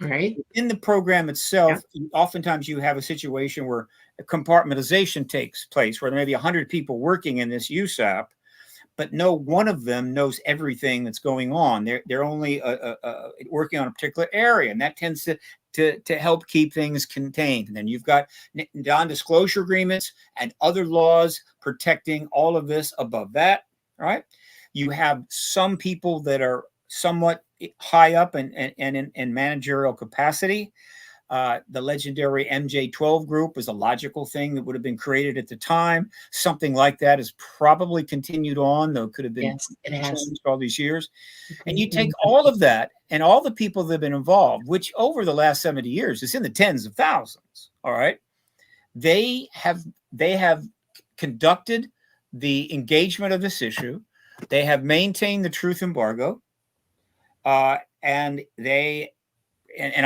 Right. In the program itself, oftentimes you have a situation where a compartmentalization takes place, where there may be 100 people working in this USAP, but no one of them knows everything that's going on. They're only working on a particular area, and that tends to help keep things contained. And then you've got non-disclosure agreements and other laws protecting all of this above that, right? You have some people that are somewhat high up and in managerial capacity. The legendary MJ12 group is a logical thing that would have been created at the time. Something like that has probably continued on, though it could have been changed all these years. And you take all of that and all the people that have been involved, which over the last 70 years is in the tens of thousands, all right? They have conducted the engagement of this issue. They have maintained the truth embargo, and a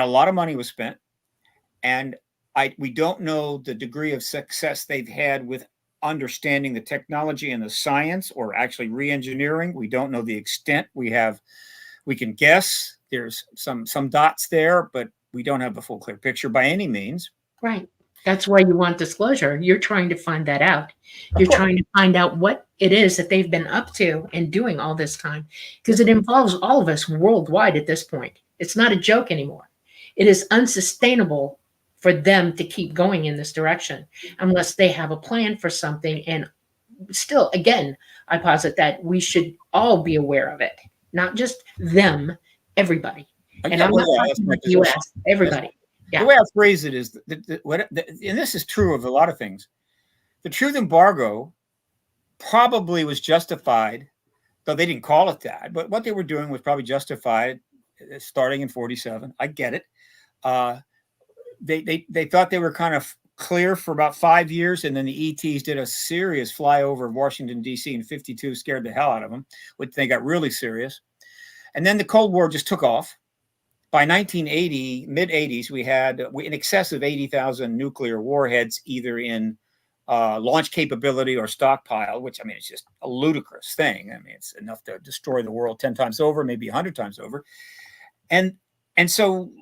lot of money was spent. And we don't know the degree of success they've had with understanding the technology and the science, or actually re-engineering. We don't know the extent. We can guess. There's some dots there, but we don't have the full clear picture by any means. Right. That's why you want disclosure. You're trying to find that out. You're trying to find out what it is that they've been up to and doing all this time, because it involves all of us worldwide at this point. It's not a joke anymore. It is unsustainable for them to keep going in this direction unless they have a plan for something. And still, again, I posit that we should all be aware of it, not just them, everybody. And I'm not talking about the U.S., everybody. Yeah. The way I phrase it is, and this is true of a lot of things, the truth embargo probably was justified, though they didn't call it that, but what they were doing was probably justified starting in 47. I get it. They thought they were kind of clear for about 5 years, and then the ETs did a serious flyover of Washington, D.C. in 52, scared the hell out of them, which they got really serious. And then the Cold War just took off. By 1980, mid-80s, we had in excess of 80,000 nuclear warheads, either in launch capability or stockpile, which, I mean, it's just a ludicrous thing. I mean, it's enough to destroy the world 10 times over, maybe 100 times over. And so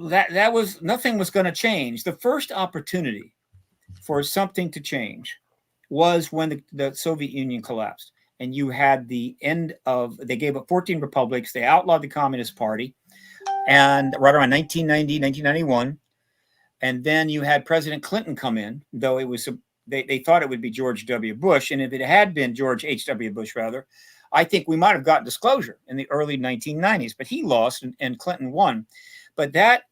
that was, nothing was going to change. The first opportunity for something to change was when the Soviet Union collapsed. And you had the end of, they gave up 14 republics. They outlawed the Communist Party. And right around 1990, 1991. And then you had President Clinton come in, though it was, they thought it would be George W. Bush. And if it had been George H.W. Bush, rather, I think we might have got disclosure in the early 1990s. But he lost and Clinton won. But that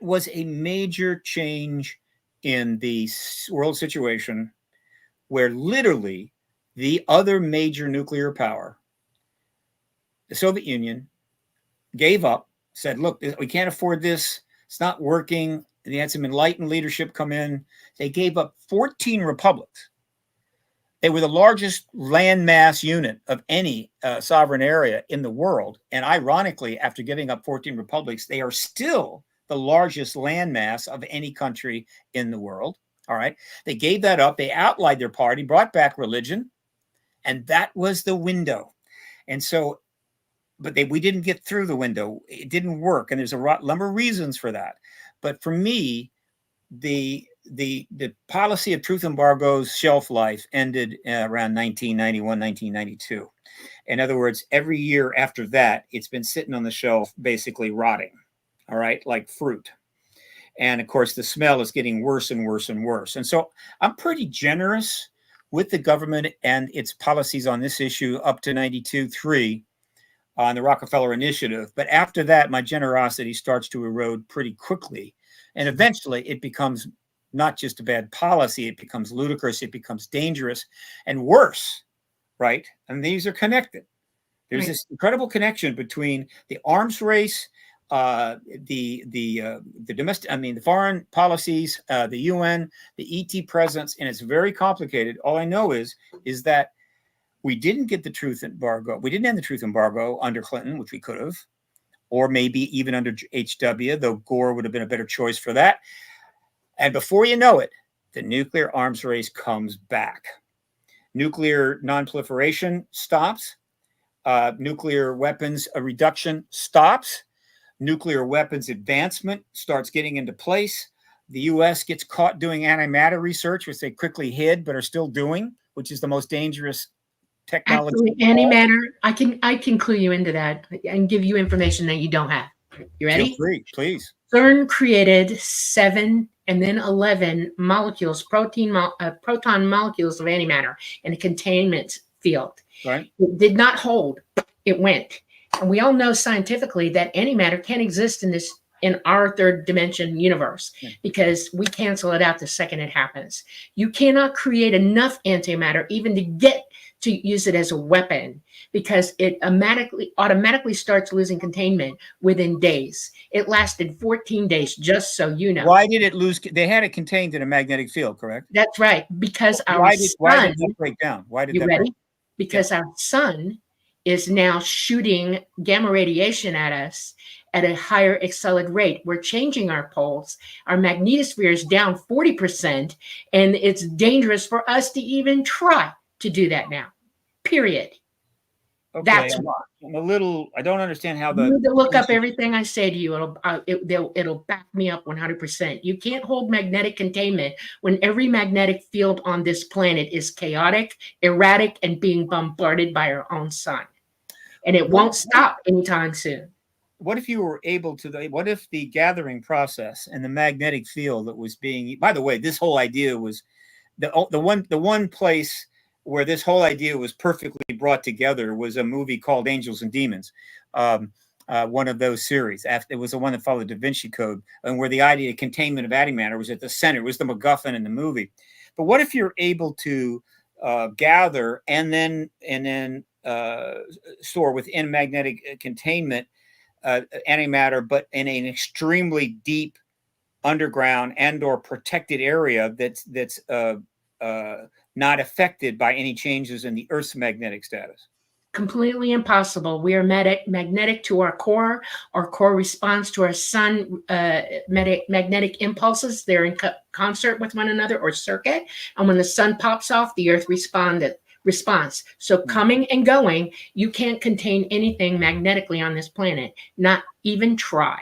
was a major change in the world situation, where literally the other major nuclear power, the Soviet Union, gave up, said, look, we can't afford this. It's not working. And they had some enlightened leadership come in. They gave up 14 republics. They were the largest landmass unit of any sovereign area in the world. And ironically, after giving up 14 republics, they are still the largest landmass of any country in the world. All right. They gave that up. They outlawed their party, brought back religion. And that was the window. And so, but we didn't get through the window. It didn't work. And there's a number of reasons for that. But for me, the the policy of truth embargo's shelf life ended around 1991, 1992. In other words, every year after that, it's been sitting on the shelf, basically rotting, all right, like fruit. And of course, the smell is getting worse and worse and worse. And so I'm pretty generous with the government and its policies on this issue up to 92.3 on the Rockefeller Initiative. But after that, my generosity starts to erode pretty quickly. And eventually it becomes not just a bad policy, it becomes ludicrous, it becomes dangerous and worse, right? And these are connected. There's this incredible connection between the arms race, the domestic, I mean, the foreign policies, the UN, the ET presence, and it's very complicated. All I know is that we didn't get the truth embargo. We didn't end the truth embargo under Clinton, which we could have, or maybe even under HW, though Gore would have been a better choice for that. And before you know it, the nuclear arms race comes back. Nuclear nonproliferation stops. Nuclear weapons reduction stops. Nuclear weapons advancement starts getting into place. The U.S. gets caught doing antimatter research, which they quickly hid but are still doing, which is the most dangerous technology. Actually, antimatter, I can clue you into that and give you information that you don't have. You ready? Feel free, please. CERN created 7 and then 11 molecules, proton molecules of antimatter in a containment field. Right. It did not hold. It went. And we all know scientifically that antimatter can't exist in our third dimension universe because we cancel it out the second it happens. You cannot create enough antimatter even to get to use it as a weapon because it automatically starts losing containment within days. It lasted 14 days, just so you know. Why did it lose? They had it contained in a magnetic field, correct? That's right. Because why did that break down? Why did you that ready? break? Because our sun is now shooting gamma radiation at us at a higher accelerated rate. We're changing our poles. Our magnetosphere is down 40%, and it's dangerous for us to even try to do that now, period. Okay. That's why. I don't understand how You need to look up everything I say to you. It'll back me up 100%. You can't hold magnetic containment when every magnetic field on this planet is chaotic, erratic, and being bombarded by our own sun. And it won't stop anytime soon. What if you were able to, what if the gathering process and the magnetic field that was being, by the way, this whole idea was the one place where this whole idea was perfectly brought together was a movie called Angels and Demons. One of those series. It was the one that followed Da Vinci Code, and where the idea of containment of antimatter was at the center. It was the MacGuffin in the movie. But what if you're able to gather and then store within magnetic containment antimatter, but in an extremely deep underground and/or protected area that's not affected by any changes in the Earth's magnetic status? Completely impossible. We are magnetic to our core. Our core responds to our sun magnetic impulses. They're in concert with one another or circuit. And when the sun pops off, the Earth responds. So coming and going, you can't contain anything magnetically on this planet. Not even try.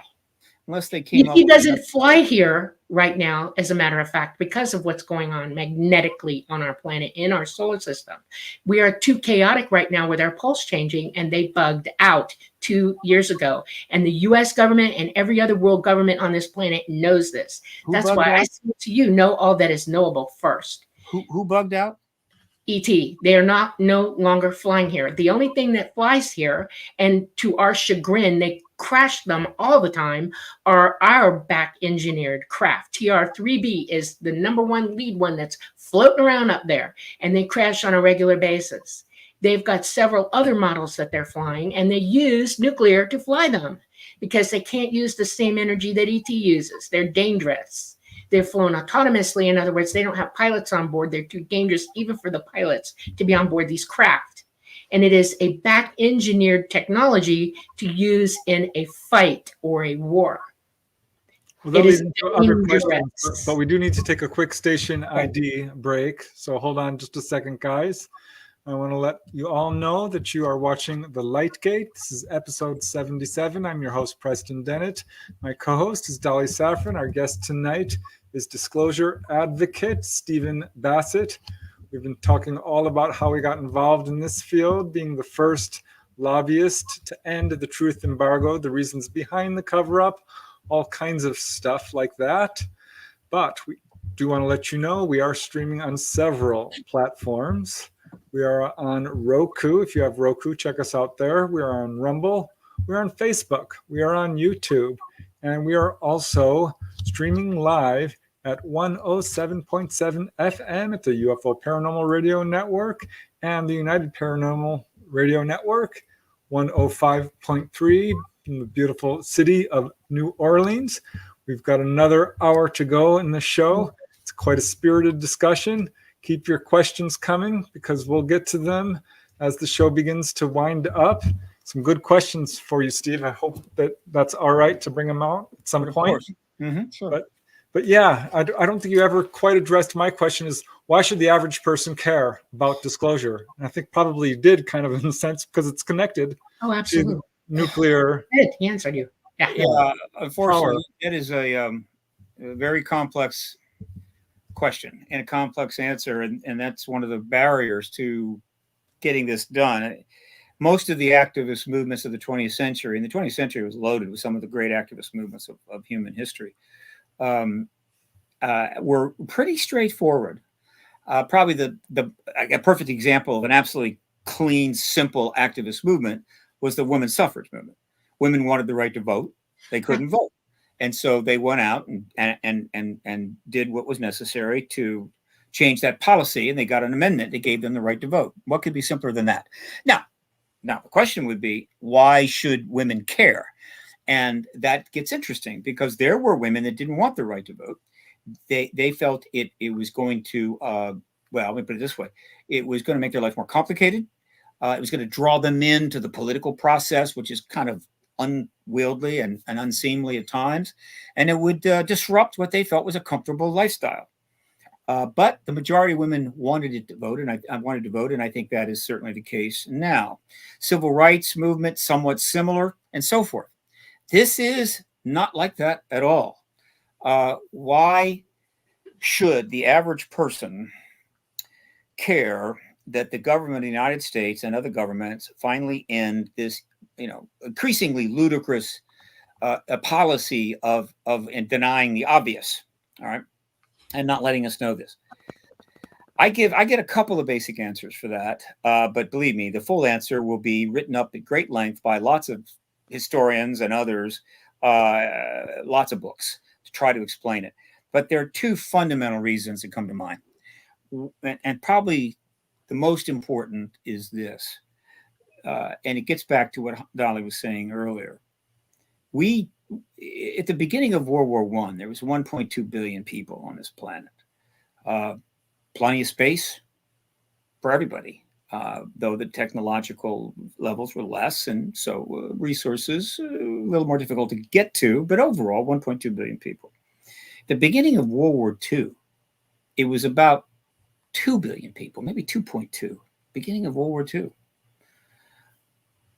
Unless they came He doesn't fly here right now, as a matter of fact, because of what's going on magnetically on our planet, in our solar system. We are too chaotic right now with our pulse changing, and they bugged out 2 years ago. And the U.S. government and every other world government on this planet knows this. That's why I say to you, know all that is knowable first. Who bugged out? ET. They are no longer flying here. The only thing that flies here, and to our chagrin, they crash them all the time, are our back engineered craft. TR-3B is the #1 lead one that's floating around up there, and they crash on a regular basis. They've got several other models that they're flying, and they use nuclear to fly them because they can't use the same energy that ET uses. They're dangerous. They're flown autonomously. In other words, they don't have pilots on board. They're too dangerous even for the pilots to be on board these craft. And it is a back-engineered technology to use in a fight or a war. Well, it is other questions, but we do need to take a quick station ID break. So hold on just a second, guys. I want to let you all know that you are watching The Light Gate. This is episode 77. I'm your host, Preston Dennett. My co-host is Dolly Safran. Our guest tonight is disclosure advocate Stephen Bassett. We've been talking all about how we got involved in this field, being the first lobbyist to end the truth embargo, the reasons behind the cover-up, all kinds of stuff like that. But we do want to let you know we are streaming on several platforms. We are on Roku. If you have Roku, check us out there. We are on Rumble. We're on Facebook. We are on YouTube. And we are also streaming live at 107.7 FM at the UFO Paranormal Radio Network and the United Paranormal Radio Network, 105.3 in the beautiful city of New Orleans. We've got another hour to go in the show. It's quite a spirited discussion. Keep your questions coming because we'll get to them as the show begins to wind up. Some good questions for you, Steve. I hope that that's all right to bring them out at some point. Sure. But yeah, I don't think you ever quite addressed my question is why should the average person care about disclosure? And I think probably you did kind of in a sense because it's connected Oh, absolutely. to nuclear. He answered you. Yeah, unfortunately, it is a very complex question and a complex answer, and that's one of the barriers to getting this done. Most of the activist movements of the 20th century, and the 20th century was loaded with some of the great activist movements of human history, were pretty straightforward. Probably a perfect example of an absolutely clean, simple activist movement was the women's suffrage movement. Women wanted the right to vote. They couldn't vote. And so they went out and did what was necessary to change that policy. And they got an amendment that gave them the right to vote. What could be simpler than that? Now the question would be, why should women care? And that gets interesting because there were women that didn't want the right to vote. They felt it was going to, well, let me put it this way. It was going to make their life more complicated. It was going to draw them into the political process, which is kind of unwieldy and unseemly at times. And it would disrupt what they felt was a comfortable lifestyle. But the majority of women wanted it to vote, and I wanted to vote, and I think that is certainly the case now. Civil rights movement, somewhat similar, and so forth. This is not like that at all. Why should the average person care that the government of the United States and other governments finally end this, increasingly ludicrous policy of denying the obvious, all right, and not letting us know this? I get a couple of basic answers for that, but believe me, the full answer will be written up at great length by lots of historians and others, lots of books to try to explain it. But there are two fundamental reasons that come to mind. And probably the most important is this, and it gets back to what Dolly was saying earlier. At the beginning of World War I, there was 1.2 billion people on this planet. Plenty of space for everybody, though the technological levels were less, and so resources a little more difficult to get to, but overall 1.2 billion people. The beginning of World War II, it was about 2 billion people, maybe 2.2, beginning of World War II.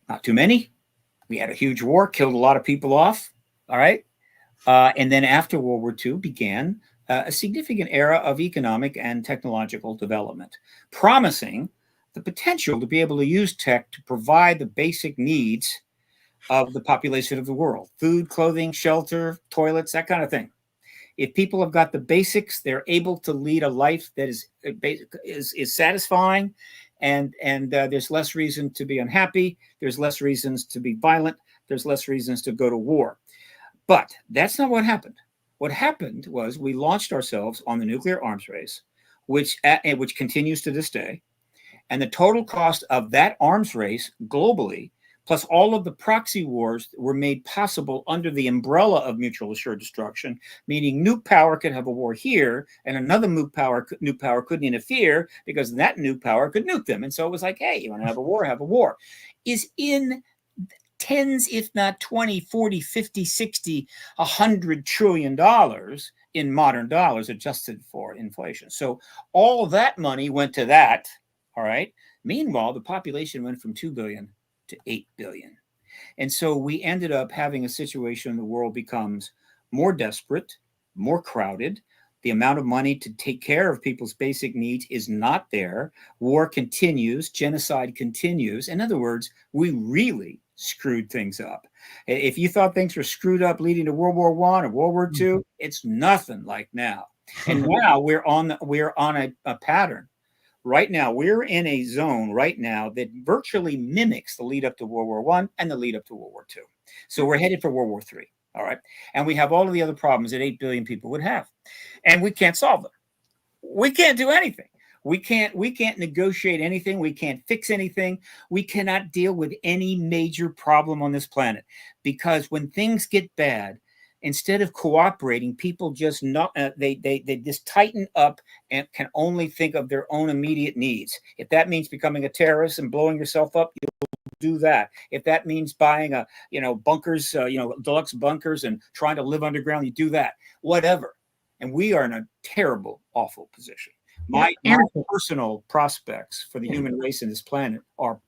Not too many. We had a huge war, killed a lot of people off, all right? And then after World War II began a significant era of economic and technological development, promising the potential to be able to use tech to provide the basic needs of the population of the world: food, clothing, shelter, toilets, that kind of thing. If people have got the basics, they're able to lead a life that is satisfying, and there's less reason to be unhappy. There's less reasons to be violent. There's less reasons to go to war. But that's not what happened. What happened was we launched ourselves on the nuclear arms race, which continues to this day. And the total cost of that arms race globally, plus all of the proxy wars, were made possible under the umbrella of mutual assured destruction, meaning nuke power could have a war here, and another nuke power couldn't interfere because that nuke power could nuke them. And so it was like, hey, you want to have a war, have a war. Is in tens, if not 20, 40, 50, 60, $100 trillion in modern dollars adjusted for inflation. So all that money went to that, all right? Meanwhile, the population went from 2 billion to 8 billion. And so we ended up having a situation the world becomes more desperate, more crowded, The amount of money to take care of people's basic needs is not there. War continues. Genocide continues. In other words, we really screwed things up. If you thought things were screwed up leading to World War I or World War II, it's nothing like now. And now we're on a pattern. Right now, we're in a zone right now that virtually mimics the lead up to World War I and the lead up to World War II. So we're headed for World War III. All right. And we have all of the other problems that 8 billion people would have. And we can't solve them. We can't do anything. We can't negotiate anything. We can't fix anything. We cannot deal with any major problem on this planet, because when things get bad, instead of cooperating, people just they just tighten up and can only think of their own immediate needs. If that means becoming a terrorist and blowing yourself up, do that. If that means buying bunkers, deluxe bunkers and trying to live underground, you do that. Whatever. And we are in a terrible, awful position. My personal prospects for the human race in this planet are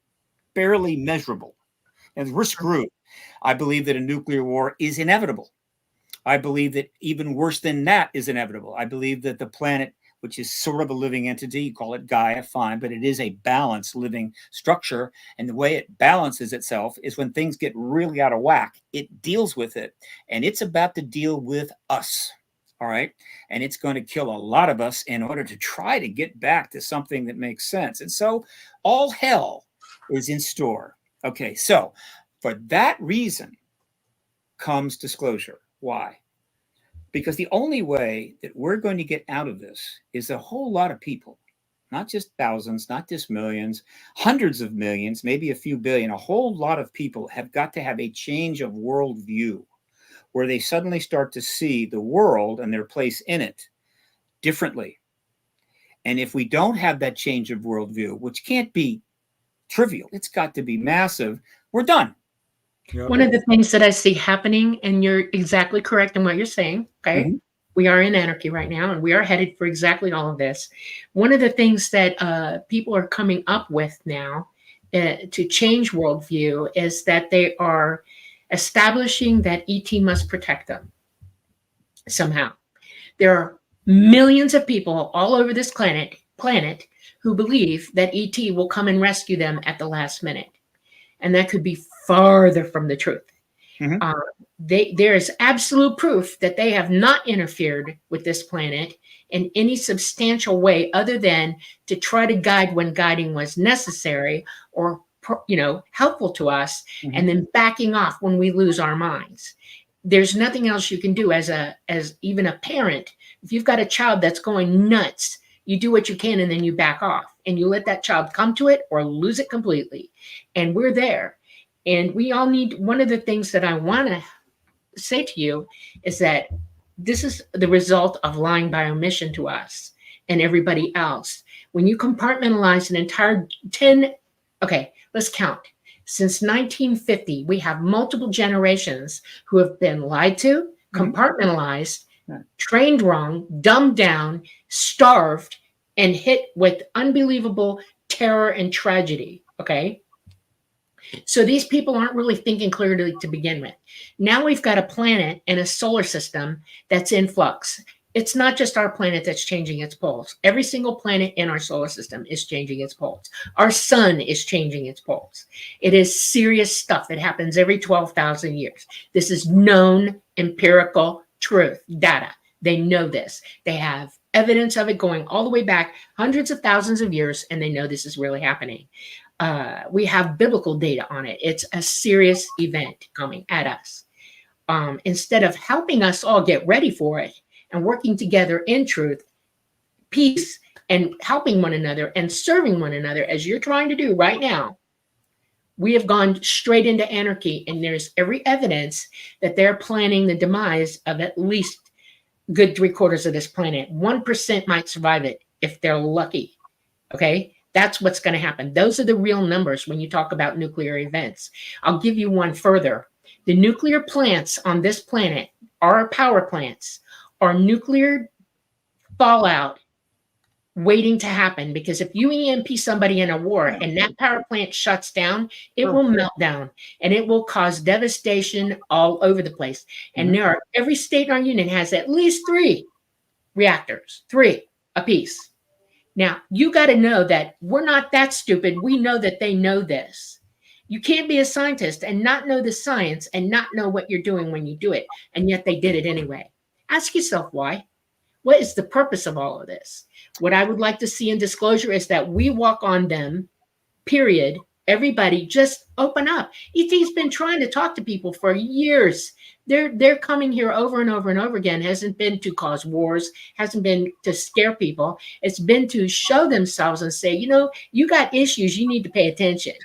barely measurable, and we're screwed. I believe that a nuclear war is inevitable. I believe that even worse than that is inevitable. I believe that the planet, which is sort of a living entity, you call it Gaia, fine, but it is a balanced living structure. And the way it balances itself is when things get really out of whack, it deals with it. And it's about to deal with us. All right. And it's going to kill a lot of us in order to try to get back to something that makes sense. And so all hell is in store. Okay. So for that reason comes disclosure. Why? Because the only way that we're going to get out of this is a whole lot of people, not just thousands, not just millions, hundreds of millions, maybe a few billion, a whole lot of people have got to have a change of worldview where they suddenly start to see the world and their place in it differently. And if we don't have that change of worldview, which can't be trivial, it's got to be massive, we're done. Yep. One of the things that I see happening, and you're exactly correct in what you're saying, okay? Mm-hmm. We are in anarchy right now, and we are headed for exactly all of this. One of the things that people are coming up with now to change worldview is that they are establishing that ET must protect them somehow. There are millions of people all over this planet who believe that ET will come and rescue them at the last minute. And that could be farther from the truth. Mm-hmm. There is absolute proof that they have not interfered with this planet in any substantial way other than to try to guide when guiding was necessary or helpful to us, mm-hmm. and then backing off when we lose our minds. There's nothing else you can do as even a parent. If you've got a child that's going nuts, you do what you can and then you back off and you let that child come to it or lose it completely. And we're there. And we all need, one of the things that I want to say to you is that this is the result of lying by omission to us and everybody else. When you compartmentalize an entire let's count. Since 1950, we have multiple generations who have been lied to, compartmentalized, trained wrong, dumbed down, starved, and hit with unbelievable terror and tragedy, okay? So these people aren't really thinking clearly to begin with. Now we've got a planet and a solar system that's in flux. It's not just our planet that's changing its poles. Every single planet in our solar system is changing its poles. Our sun is changing its poles. It is serious stuff that happens every 12,000 years. This is known empirical truth, data. They know this. They have evidence of it going all the way back hundreds of thousands of years, and they know this is really happening. We have biblical data on it. It's a serious event coming at us. Instead of helping us all get ready for it and working together in truth, peace, and helping one another and serving one another, as you're trying to do right now, we have gone straight into anarchy, and there's every evidence that they're planning the demise of at least good 3/4 of this planet. 1% might survive it if they're lucky, okay? That's what's going to happen. Those are the real numbers when you talk about nuclear events. I'll give you one further. The nuclear plants on this planet are power plants, are nuclear fallout waiting to happen, because if you EMP somebody in a war and that power plant shuts down, it will melt down and it will cause devastation all over the place. And there are, every state in our union has at least 3 reactors, 3 apiece. Now, you got to know that we're not that stupid. We know that they know this. You can't be a scientist and not know the science and not know what you're doing when you do it. And yet they did it anyway. Ask yourself why. What is the purpose of all of this? What I would like to see in Disclosure is that we walk on them, period. Everybody just open up. ET's been trying to talk to people for years. They're coming here over and over and over again. Hasn't been to cause wars, hasn't been to scare people. It's been to show themselves and say, you know, you got issues, you need to pay attention.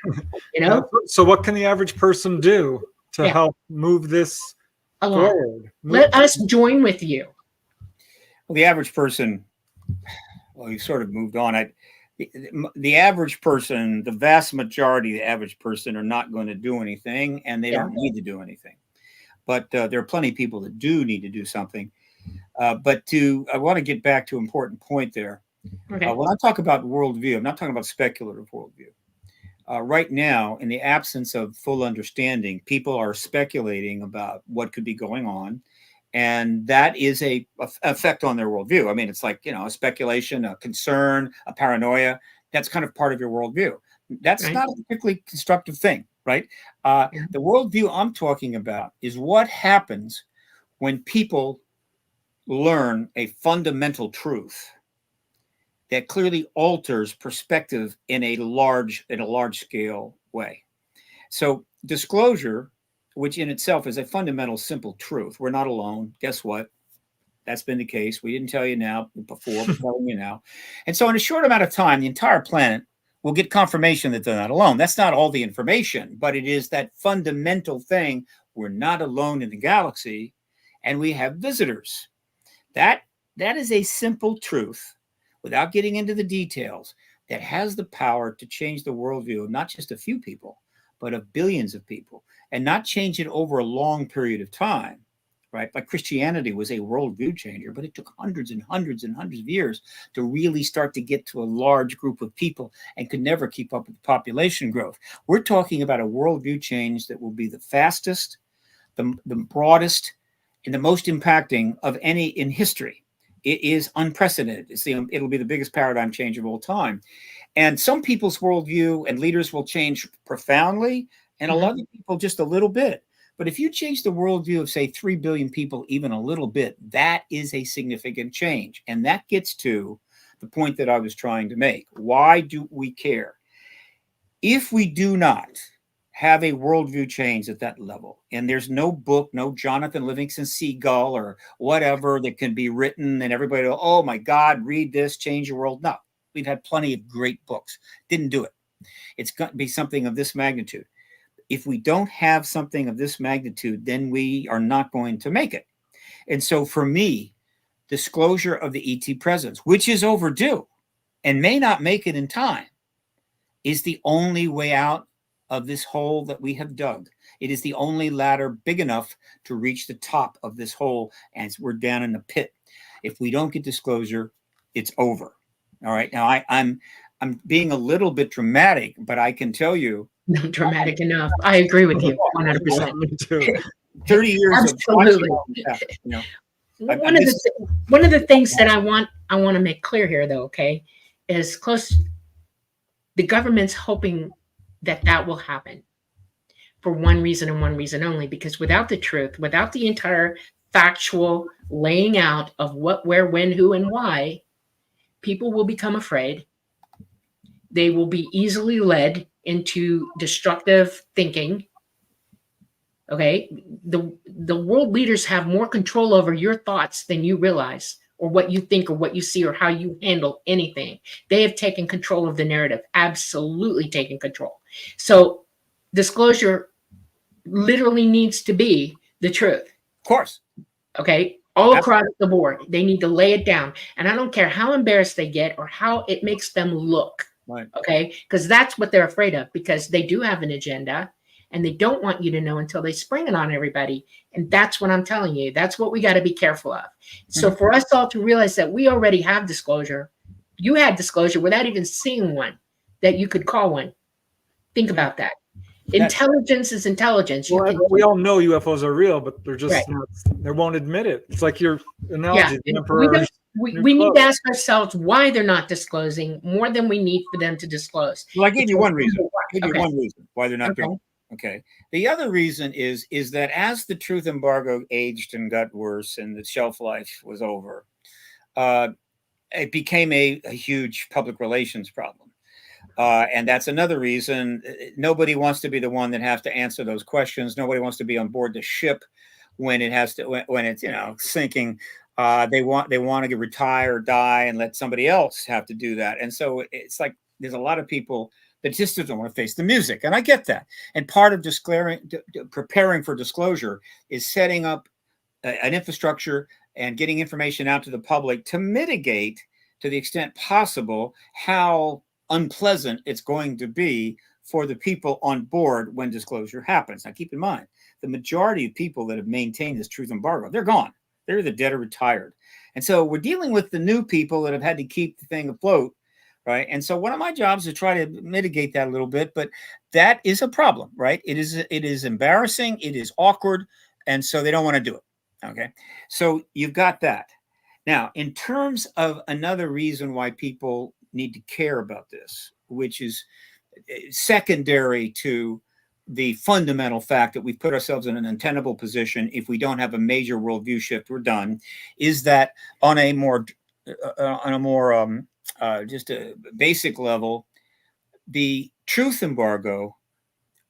You know? So what can the average person do to help move this forward? Let us join with you. Well, the average person, well, you sort of moved on. The average person, the vast majority of the average person are not going to do anything, and they don't need to do anything. But there are plenty of people that do need to do something. I want to get back to an important point there. Okay. When I talk about worldview, I'm not talking about speculative worldview. Right now, in the absence of full understanding, people are speculating about what could be going on. And that is a effect on their worldview. I mean, it's like, you know, a speculation, a concern, a paranoia. That's kind of part of your worldview. That's not a particularly constructive thing, right? The worldview I'm talking about is what happens when people learn a fundamental truth that clearly alters perspective in a large scale way. So disclosure, which in itself is a fundamental, simple truth. We're not alone. Guess what? That's been the case. We didn't tell you now before, we're telling you now. And so in a short amount of time, the entire planet will get confirmation that they're not alone. That's not all the information, but it is that fundamental thing. We're not alone in the galaxy, and we have visitors. That is a simple truth, without getting into the details, that has the power to change the worldview of not just a few people, but of billions of people, and not change it over a long period of time, right? Like Christianity was a worldview changer, but it took hundreds and hundreds and hundreds of years to really start to get to a large group of people and could never keep up with population growth. We're talking about a worldview change that will be the fastest, the broadest, and the most impacting of any in history. It is unprecedented. It'll be the biggest paradigm change of all time. And some people's worldview and leaders will change profoundly, and a lot of people just a little bit. But if you change the worldview of, say, 3 billion people even a little bit, that is a significant change. And that gets to the point that I was trying to make. Why do we care? If we do not have a worldview change at that level, and there's no book, no Jonathan Livingston Seagull or whatever that can be written and everybody will, oh my God, read this, change your world. No, we've had plenty of great books. Didn't do it. It's got to be something of this magnitude. If we don't have something of this magnitude, then we are not going to make it. And so for me, disclosure of the ET presence, which is overdue and may not make it in time, is the only way out of this hole that we have dug. It is the only ladder big enough to reach the top of this hole, and we're down in the pit. If we don't get disclosure, it's over. All right. Now I'm being a little bit dramatic, but I can tell you, not dramatic enough. I agree with you 100%. 30 years Absolutely. Of one of the things that I want to make clear here, though, okay, is the government's hoping that will happen for one reason and one reason only, because without the truth, without the entire factual laying out of what, where, when, who, and why, people will become afraid. They will be easily led into destructive thinking. Okay. The world leaders have more control over your thoughts than you realize, or what you think, or what you see, or how you handle anything. They have taken control of the narrative, absolutely taken control. So disclosure literally needs to be the truth. Of course. Okay. All across the board. They need to lay it down. And I don't care how embarrassed they get or how it makes them look. Right. Okay. Because that's what they're afraid of, because they do have an agenda and they don't want you to know until they spring it on everybody. And that's what I'm telling you. That's what we got to be careful of. So for us all to realize that we already have disclosure, you had disclosure without even seeing one that you could call one. Think about that. Intelligence is intelligence. We all know UFOs are real, but they're just they won't admit it. It's like your analogy. we need to ask ourselves why they're not disclosing more than we need for them to disclose. Well, I gave you one reason. I gave you Okay. one reason why they're not Okay. doing it. Okay. The other reason is that as the truth embargo aged and got worse and the shelf life was over, it became a huge public relations problem. And that's another reason nobody wants to be the one that has to answer those questions. Nobody wants to be on board the ship when it has to, when it's, you know, sinking. They want to get retire or die and let somebody else have to do that. And so it's like there's a lot of people that just don't want to face the music, and I get that. And part of preparing for disclosure is setting up an infrastructure and getting information out to the public to mitigate, to the extent possible, how unpleasant it's going to be for the people on board when disclosure happens. Now, keep in mind, the majority of people that have maintained this truth embargo, they're gone. They're either dead or retired. And so we're dealing with the new people that have had to keep the thing afloat, right? And so one of my jobs is to try to mitigate that a little bit, but that is a problem, right? It is embarrassing. It is awkward. And so they don't want to do it. Okay. So you've got that. Now, in terms of another reason why people need to care about this, which is secondary to the fundamental fact that we've put ourselves in an untenable position. If we don't have a major worldview shift, we're done. Is that on a more just a basic level, the truth embargo,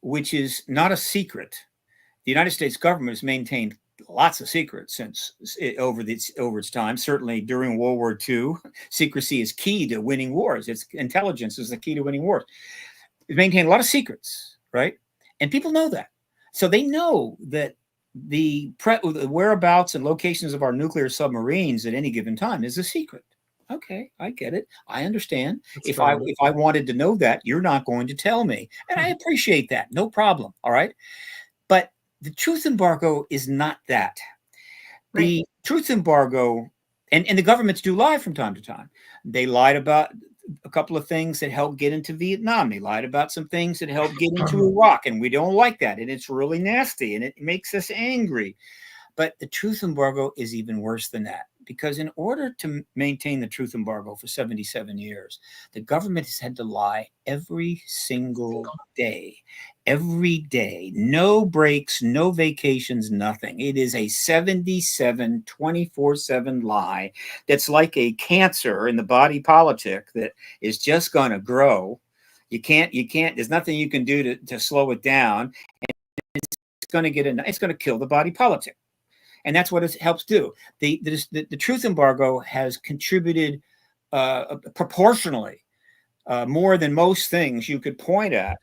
which is not a secret, the United States government has maintained lots of secrets since over its time. Certainly during World War II, secrecy is key to winning wars. It's intelligence is the key to winning wars. It's maintained a lot of secrets, right? And people know that. So they know that the whereabouts and locations of our nuclear submarines at any given time is a secret. Okay, I get it. I understand. If I wanted to know that, you're not going to tell me. And I appreciate that. No problem. All right. But the truth embargo is not that. Right. The truth embargo, and the governments do lie from time to time. They lied about a couple of things that helped get into Vietnam. They lied about some things that helped get into Iraq, and we don't like that. And it's really nasty, and it makes us angry. But the truth embargo is even worse than that, because in order to maintain the truth embargo for 77 years, the government has had to lie every single day. Every day, no breaks, no vacations, nothing. It is a 77, 24/7 lie that's like a cancer in the body politic that is just going to grow. You can't, there's nothing you can do to slow it down. And it's going to kill the body politic. And that's what it helps do. The truth embargo has contributed proportionally more than most things you could point at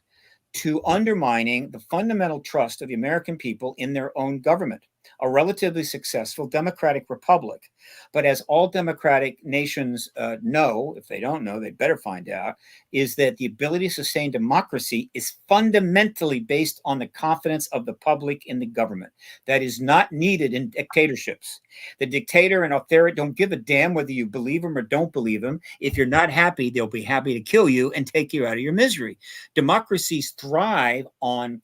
to undermining the fundamental trust of the American people in their own government, a relatively successful democratic republic. But as all democratic nations know, if they don't know, they better find out, is that the ability to sustain democracy is fundamentally based on the confidence of the public in the government. That is not needed in dictatorships. The dictator and authority don't give a damn whether you believe them or don't believe them. If you're not happy, they'll be happy to kill you and take you out of your misery. Democracies thrive on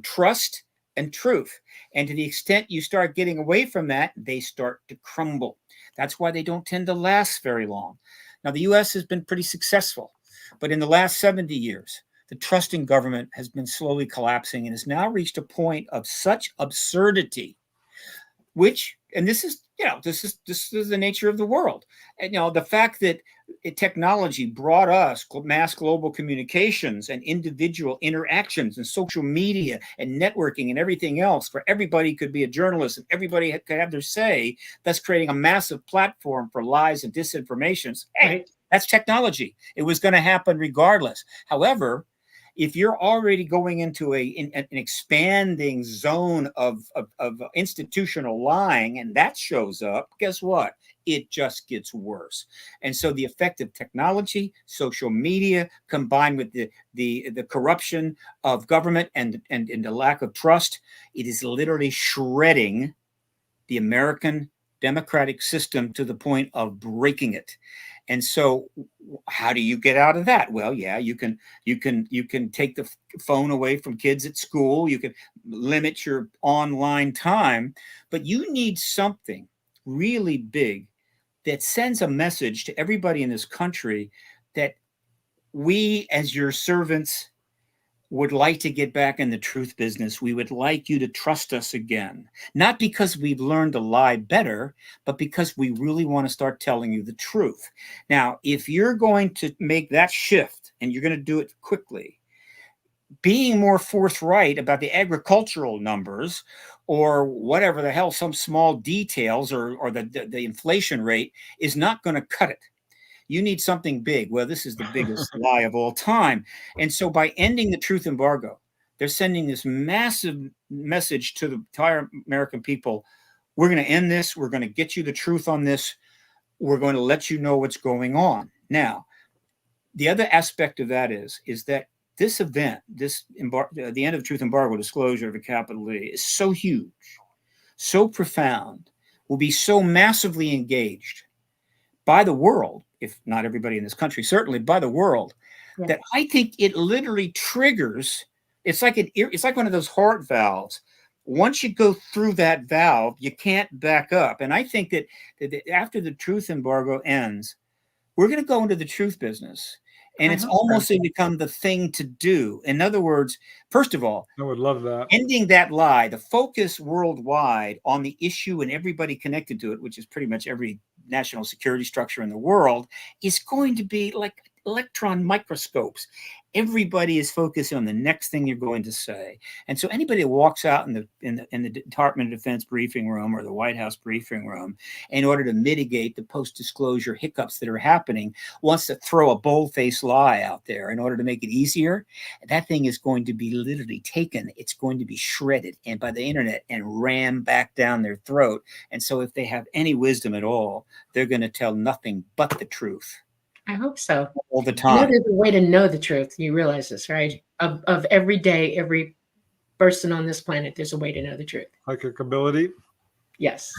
trust and truth. And to the extent you start getting away from that, they start to crumble. That's why they don't tend to last very long. Now, the U.S. has been pretty successful, but in the last 70 years, the trust in government has been slowly collapsing and has now reached a point of such absurdity, which, and this is the nature of the world. And, the fact that technology brought us mass global communications and individual interactions and social media and networking and everything else, where everybody could be a journalist and everybody could have their say, thus creating a massive platform for lies and disinformation. Hey, that's technology. It was going to happen regardless. However, if you're already going into an expanding zone of institutional lying, and that shows up, guess what? It just gets worse. And so the effect of technology, social media, combined with the corruption of government and the lack of trust, it is literally shredding the American democratic system to the point of breaking it. And so how do you get out of that? Well, yeah, you can take the phone away from kids at school. You can limit your online time, but you need something really big that sends a message to everybody in this country that we, as your servants, would like to get back in the truth business. We would like you to trust us again, not because we've learned to lie better, but because we really want to start telling you the truth. Now, if you're going to make that shift and you're going to do it quickly, being more forthright about the agricultural numbers or whatever the hell, some small details or the inflation rate is not going to cut it. You need something big. Well, this is the biggest lie of all time. And so by ending the truth embargo, they're sending this massive message to the entire American people. We're going to end this. We're going to get you the truth on this. We're going to let you know what's going on. Now, the other aspect of that is that this event, the end of the truth embargo, disclosure of a capital E, is so huge, so profound, will be so massively engaged by the world, if not everybody in this country, certainly by the world, that I think it literally triggers. It's like one of those heart valves. Once you go through that valve, you can't back up. And I think that after the truth embargo ends, we're going to go into the truth business. And it's almost become the thing to do. In other words, first of all, I would love that. Ending that lie, the focus worldwide on the issue and everybody connected to it, which is pretty much every national security structure in the world, is going to be like electron microscopes. Everybody is focused on the next thing you're going to say. And so anybody that walks out in the Department of Defense briefing room or the White House briefing room in order to mitigate the post-disclosure hiccups that are happening wants to throw a bold-faced lie out there in order to make it easier. That thing is going to be literally taken. It's going to be shredded and by the internet and rammed back down their throat. And so if they have any wisdom at all, they're going to tell nothing but the truth. I hope so. All the time. You know, there's a way to know the truth. You realize this, right? Of every day, every person on this planet, there's a way to know the truth. Psychic-ability? Yes.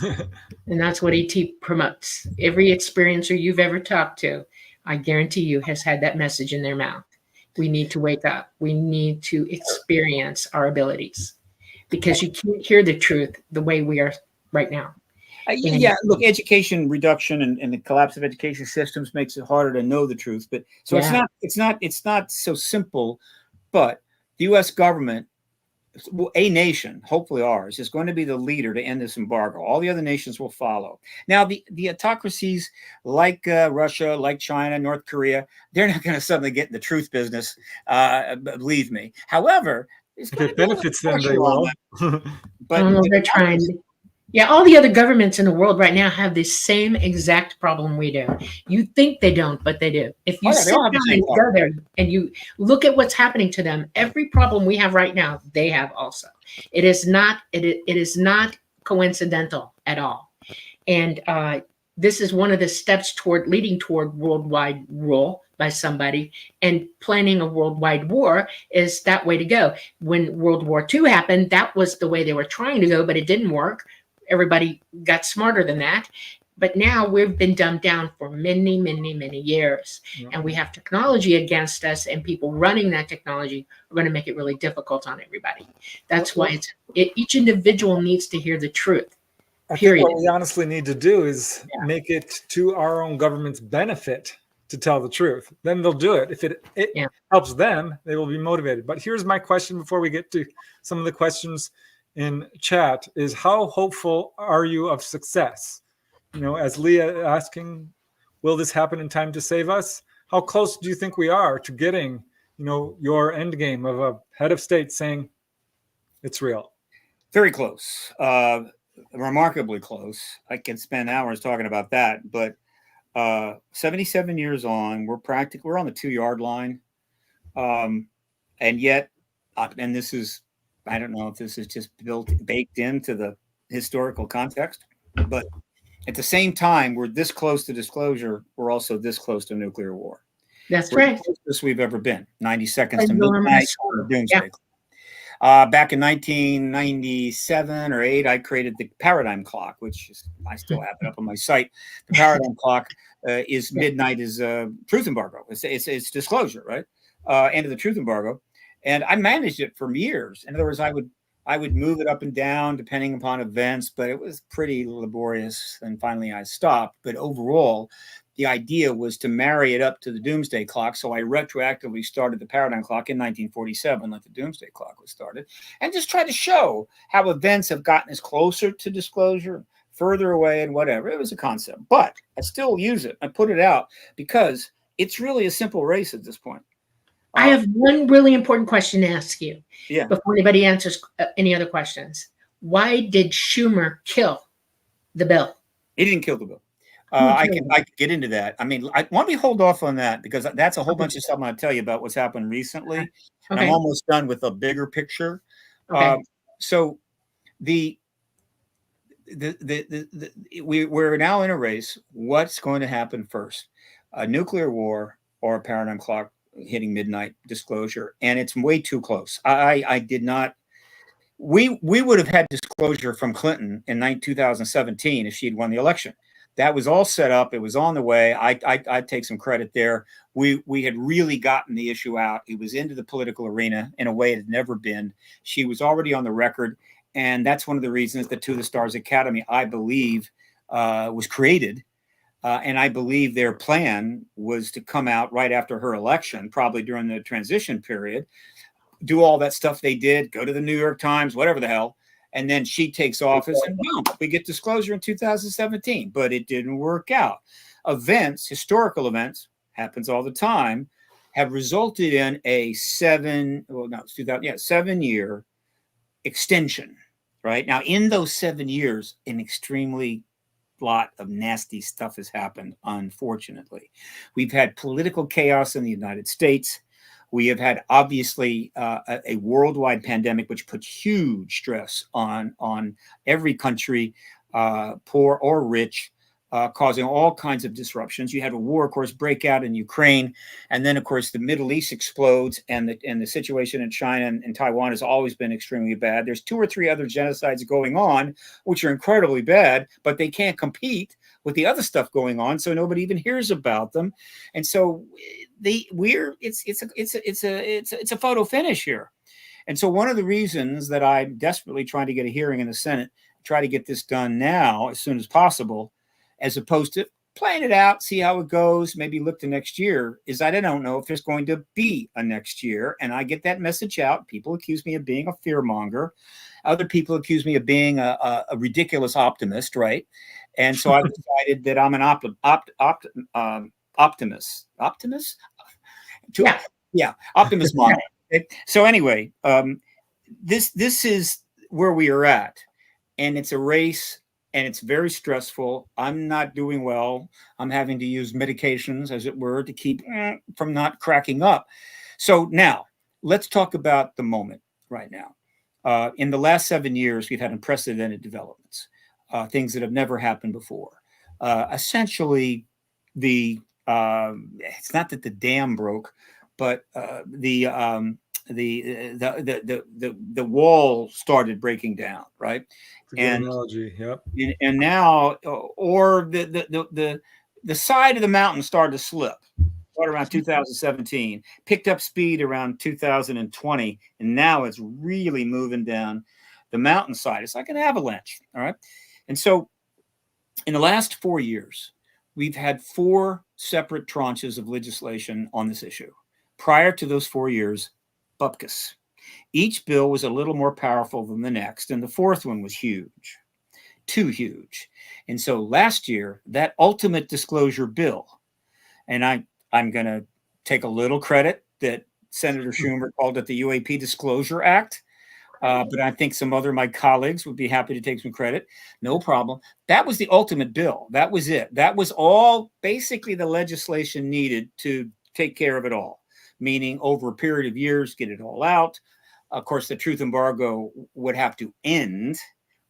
And that's what ET promotes. Every experiencer you've ever talked to, I guarantee you, has had that message in their mouth. We need to wake up. We need to experience our abilities because you can't hear the truth the way we are right now. Yeah, look, education reduction and the collapse of education systems makes it harder to know the truth. But so it's not so simple. But the U.S. government, a nation, hopefully ours, is going to be the leader to end this embargo. All the other nations will follow. Now, the autocracies like Russia, like China, North Korea, they're not going to suddenly get in the truth business. Believe me. However, if it benefits them, they will. But they're trying. Yeah, all the other governments in the world right now have the same exact problem we do. You think they don't, but they do. If you sit down and go there and you look at what's happening to them, every problem we have right now, they have also. It is not coincidental at all. And this is one of the steps leading toward worldwide rule by somebody, and planning a worldwide war is that way to go. When World War II happened, that was the way they were trying to go, but it didn't work. Everybody got smarter than that. But now we've been dumbed down for many, many, many years. Yeah. And we have technology against us, and people running that technology are going to make it really difficult on everybody. That's why each individual needs to hear the truth. Period. I think what we honestly need to do is make it to our own government's benefit to tell the truth. Then they'll do it. If it helps them, they will be motivated. But here's my question before we get to some of the questions in chat is how hopeful are you of success? You know, as Leah asking, will this happen in time to save us? How close do you think we are to getting, you know, your end game of a head of state saying it's real? Very close. Remarkably close. I can spend hours talking about that, but 77 years on, we're on the 2-yard line. And yet, and this is, I don't know if this is just baked into the historical context, but at the same time, we're this close to disclosure. We're also this close to nuclear war. That's right. The closest we've ever been. 90 seconds to midnight doomsday. Back in 1997 or 8, I created the paradigm clock, which is, I still have it up on my site. The paradigm clock is midnight is truth embargo. It's disclosure, right? End of the truth embargo. And I managed it for years. In other words, I I would move it up and down depending upon events, but it was pretty laborious. And finally I stopped. But overall, the idea was to marry it up to the doomsday clock. So I retroactively started the paradigm clock in 1947, like the doomsday clock was started, and just try to show how events have gotten us closer to disclosure, further away, and whatever. It was a concept, but I still use it. I put it out because it's really a simple race at this point. I have one really important question to ask you before anybody answers any other questions. Why did Schumer kill the bill? He didn't kill the bill. I can get into that. I mean, why don't we hold off on that, because that's a whole bunch of stuff I'm going to tell you about what's happened recently. Okay. And I'm almost done with a bigger picture. Okay. So we're now in a race. What's going to happen first? A nuclear war or a paradigm clock hitting midnight disclosure? And it's way too close. I did not. We would have had disclosure from Clinton in 2017 if she had won the election. That was all set up. It was on the way. I'd take some credit there. We had really gotten the issue out. It was into the political arena in a way it had never been. She was already on the record. And that's one of the reasons the To the Stars Academy, I believe, was created. And I believe their plan was to come out right after her election, probably during the transition period, do all that stuff they did, go to the New York Times, whatever the hell. And then she takes office and boom, we get disclosure in 2017, but it didn't work out. Events, historical events, happens all the time, have resulted in a 7-year extension, right? Now, in those 7 years, an extremely lot of nasty stuff has happened, unfortunately. We've had political chaos in the United States. We have had, obviously, a worldwide pandemic, which puts huge stress on every country, poor or rich, causing all kinds of disruptions. You had a war, of course, break out in Ukraine. And then, of course, the Middle East explodes, and the situation in China and Taiwan has always been extremely bad. There's 2 or 3 other genocides going on, which are incredibly bad, but they can't compete with the other stuff going on, so nobody even hears about them. And so it's a photo finish here. And so one of the reasons that I'm desperately trying to get a hearing in the Senate, try to get this done now as soon as possible, as opposed to playing it out, see how it goes, maybe look to next year, is that I don't know if there's going to be a next year. And I get that message out. People accuse me of being a fearmonger. Other people accuse me of being a ridiculous optimist, right? And so I've decided that I'm an optimist. Optimist? Yeah, optimist mind. So anyway, this is where we are at. And it's a race, and it's very stressful. I'm not doing well. I'm having to use medications, as it were, to keep from not cracking up. So now, let's talk about the moment right now. In the last 7 years, we've had unprecedented developments, things that have never happened before. Essentially, it's not that the dam broke, but the wall started breaking down, right? And analogy, yep. And now, or the side of the mountain started to slip. Around 2017, picked up speed around 2020, and now it's really moving down the mountainside. It's like an avalanche, all right? And so in the last 4 years, we've had 4 separate tranches of legislation on this issue. Prior to those 4 years, bupkis. Each bill was a little more powerful than the next, and the 4th one was huge, too huge. And so last year, that ultimate disclosure bill, and I'm going to take a little credit that Senator Schumer called it the UAP Disclosure Act, but I think some other my colleagues would be happy to take some credit. No problem. That was the ultimate bill. That was it. That was all basically the legislation needed to take care of it all, meaning over a period of years, get it all out. Of course, the truth embargo would have to end,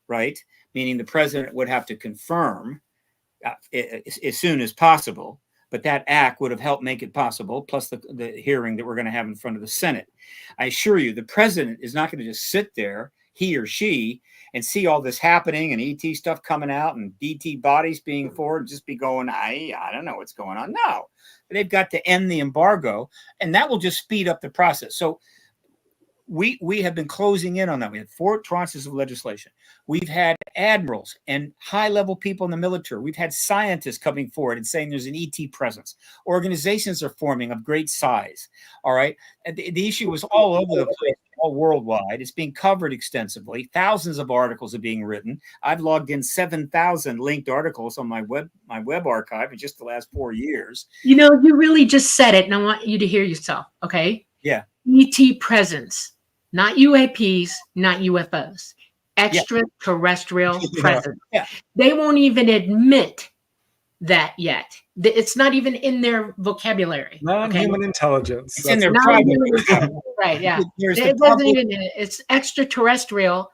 right? Meaning the president would have to confirm as soon as possible. But that act would have helped make it possible, plus the hearing that we're going to have in front of the Senate. I assure you, the president is not going to just sit there, he or she, and see all this happening and ET stuff coming out and DT bodies being forward and just be going, I don't know what's going on. No, they've got to end the embargo, and that will just speed up the process. So we have been closing in on that. We had 4 tranches of legislation. We've had admirals and high-level people in the military. We've had scientists coming forward and saying there's an ET presence. Organizations are forming of great size. All right. And the issue was all over the place, all worldwide. It's being covered extensively. Thousands of articles are being written. I've logged in 7,000 linked articles on my web archive in just the last 4 years. You know, you really just said it, and I want you to hear yourself. Okay. Yeah. ET presence, not UAPs, not UFOs, extraterrestrial presence. Yeah. They won't even admit that yet. It's not even in their vocabulary. Non-human intelligence. It's in their Not private. even, right? Yeah. It doesn't even. It's extraterrestrial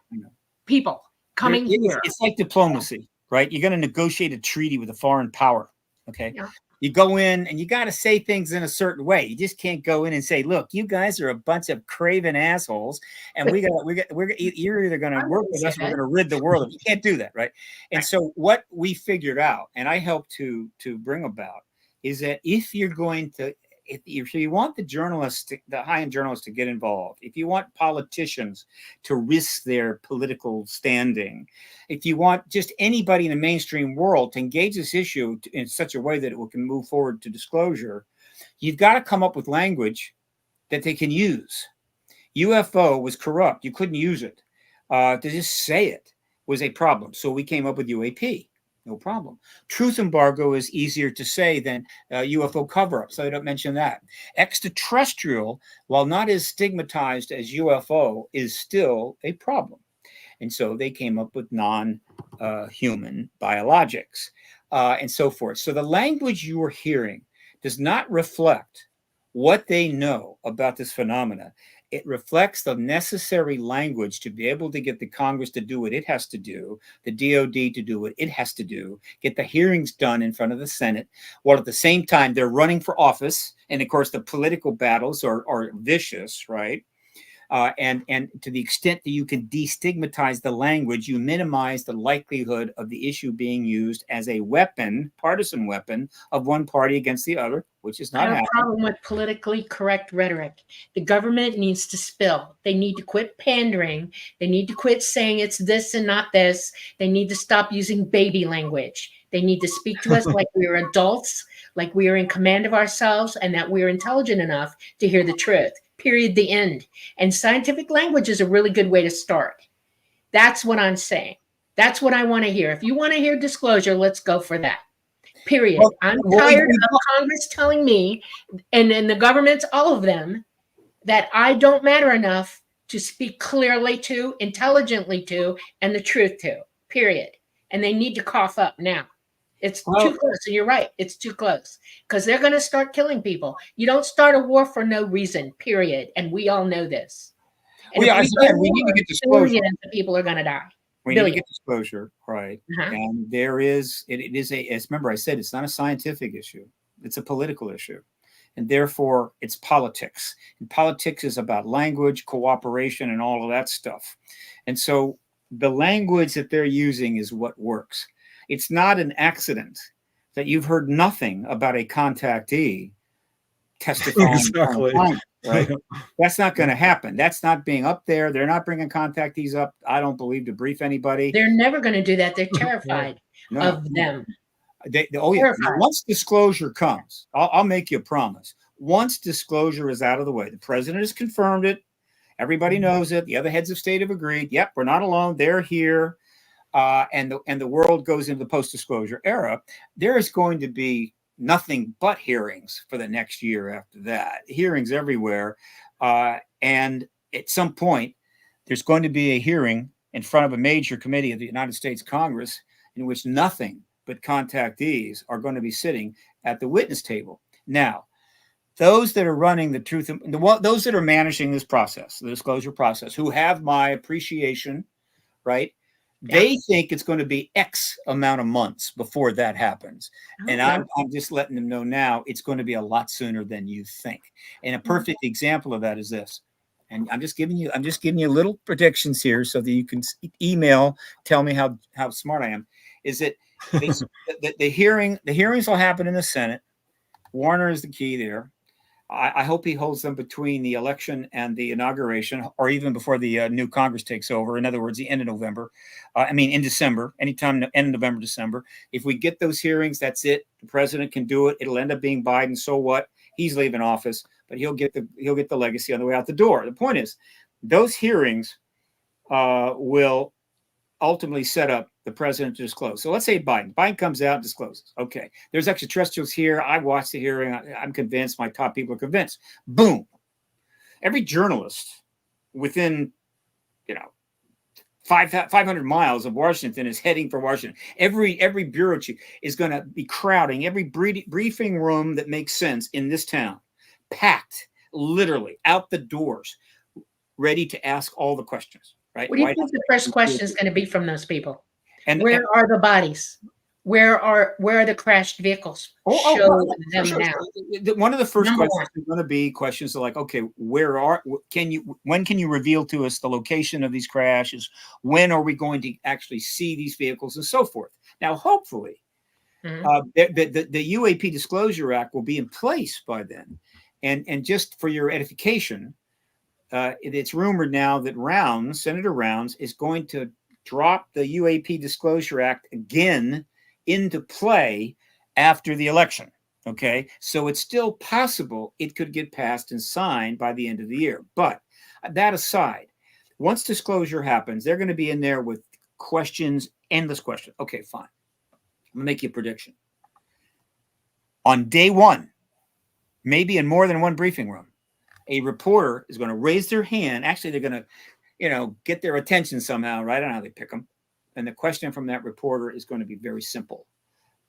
people coming here. It's like diplomacy, right? You're going to negotiate a treaty with a foreign power. Okay. Yeah. You go in and you got to say things in a certain way. You just can't go in and say, "Look, you guys are a bunch of craven assholes, and you're either going to work with us or we're going to rid the world." You can't do that, right? And so, what we figured out, and I helped to bring about, is that if you're going to, if you want the journalists, the high-end journalists, to get involved, if you want politicians to risk their political standing, if you want just anybody in the mainstream world to engage this issue in such a way that it can move forward to disclosure, you've got to come up with language that they can use. UFO was corrupt. You couldn't use it. To just say it was a problem. So we came up with UAP. No problem. Truth embargo is easier to say than UFO cover-up, so I don't mention that. Extraterrestrial, while not as stigmatized as UFO, is still a problem. And so they came up with non-human biologics and so forth. So the language you are hearing does not reflect what they know about this phenomena. It reflects the necessary language to be able to get the Congress to do what it has to do, the DOD to do what it has to do, get the hearings done in front of the Senate, while at the same time they're running for office. And of course, the political battles are vicious, right? And to the extent that you can destigmatize the language, you minimize the likelihood of the issue being used as a weapon, partisan weapon, of one party against the other, which is not happening. I have a problem with politically correct rhetoric. The government needs to spill. They need to quit pandering. They need to quit saying it's this and not this. They need to stop using baby language. They need to speak to us like we are adults, like we are in command of ourselves, and that we're intelligent enough to hear the truth. Period, the end. And scientific language is a really good way to start. That's what I'm saying. That's what I want to hear. If you want to hear disclosure, let's go for that. Period. I'm tired of Congress telling me, and the governments, all of them, that I don't matter enough to speak clearly to, intelligently to, and the truth to. Period. And they need to cough up now. It's too close. And you're right. It's too close because they're going to start killing people. You don't start a war for no reason, period. And we all know this. And we need to get disclosure. Billions of people are going to die. We need to get disclosure, right? And it is remember I said, it's not a scientific issue. It's a political issue. And therefore, it's politics. And politics is about language, cooperation, and all of that stuff. And so the language that they're using is what works. It's not an accident that you've heard nothing about a contactee testifying. Exactly. Right? That's not going to happen. That's not being up there. They're not bringing contactees up, I don't believe, to brief anybody. They're never going to do that. They're terrified of them. Once disclosure comes, I'll make you a promise. Once disclosure is out of the way, the president has confirmed it. Everybody knows it. The other heads of state have agreed. Yep, we're not alone. They're here. And the world goes into the post-disclosure era. There is going to be nothing but hearings for the next year after that. Hearings everywhere. And at some point, there's going to be a hearing in front of a major committee of the United States Congress in which nothing but contactees are going to be sitting at the witness table. Now, those that are running the truth, those that are managing this process, the disclosure process, who have my appreciation, right? They think it's going to be X amount of months before that happens. And I'm just letting them know now it's going to be a lot sooner than you think. And a perfect example of that is this. And I'm just giving you little predictions here so that you can email, tell me how smart I am. Is that the hearings will happen in the Senate. Warner is the key there. I hope he holds them between the election and the inauguration, or even before the new Congress takes over. In other words, the end of November. In December, anytime end of November, December. If we get those hearings, that's it. The president can do it. It'll end up being Biden. So what? He's leaving office, but he'll get the legacy on the way out the door. The point is, those hearings will ultimately set up the president to disclose. So let's say Biden comes out and discloses. Okay, there's extraterrestrials here. I watched the hearing. I'm convinced. My top people are convinced. Boom. Every journalist within, 500 miles of Washington is heading for Washington. Every bureau chief is going to be crowding every briefing room that makes sense in this town, packed, literally out the doors, ready to ask all the questions. Right? What do you think the first question is going to be from those people? And where are the bodies? Where are the crashed vehicles? Show them sure. now. One of the first questions is going to be questions like, okay, when can you reveal to us the location of these crashes? When are we going to actually see these vehicles, and so forth? Now, hopefully, the UAP Disclosure Act will be in place by then. And just for your edification, it's rumored now that Senator Rounds is going to drop the UAP Disclosure Act again into play after the election. Okay, so it's still possible it could get passed and signed by the end of the year. But that aside, once disclosure happens, they're going to be in there with questions, endless questions. Okay, fine. I'm going to make you a prediction. On day one, maybe in more than one briefing room, a reporter is going to raise their hand. Actually, they're going to, get their attention somehow, right? I don't know how they pick them. And the question from that reporter is going to be very simple.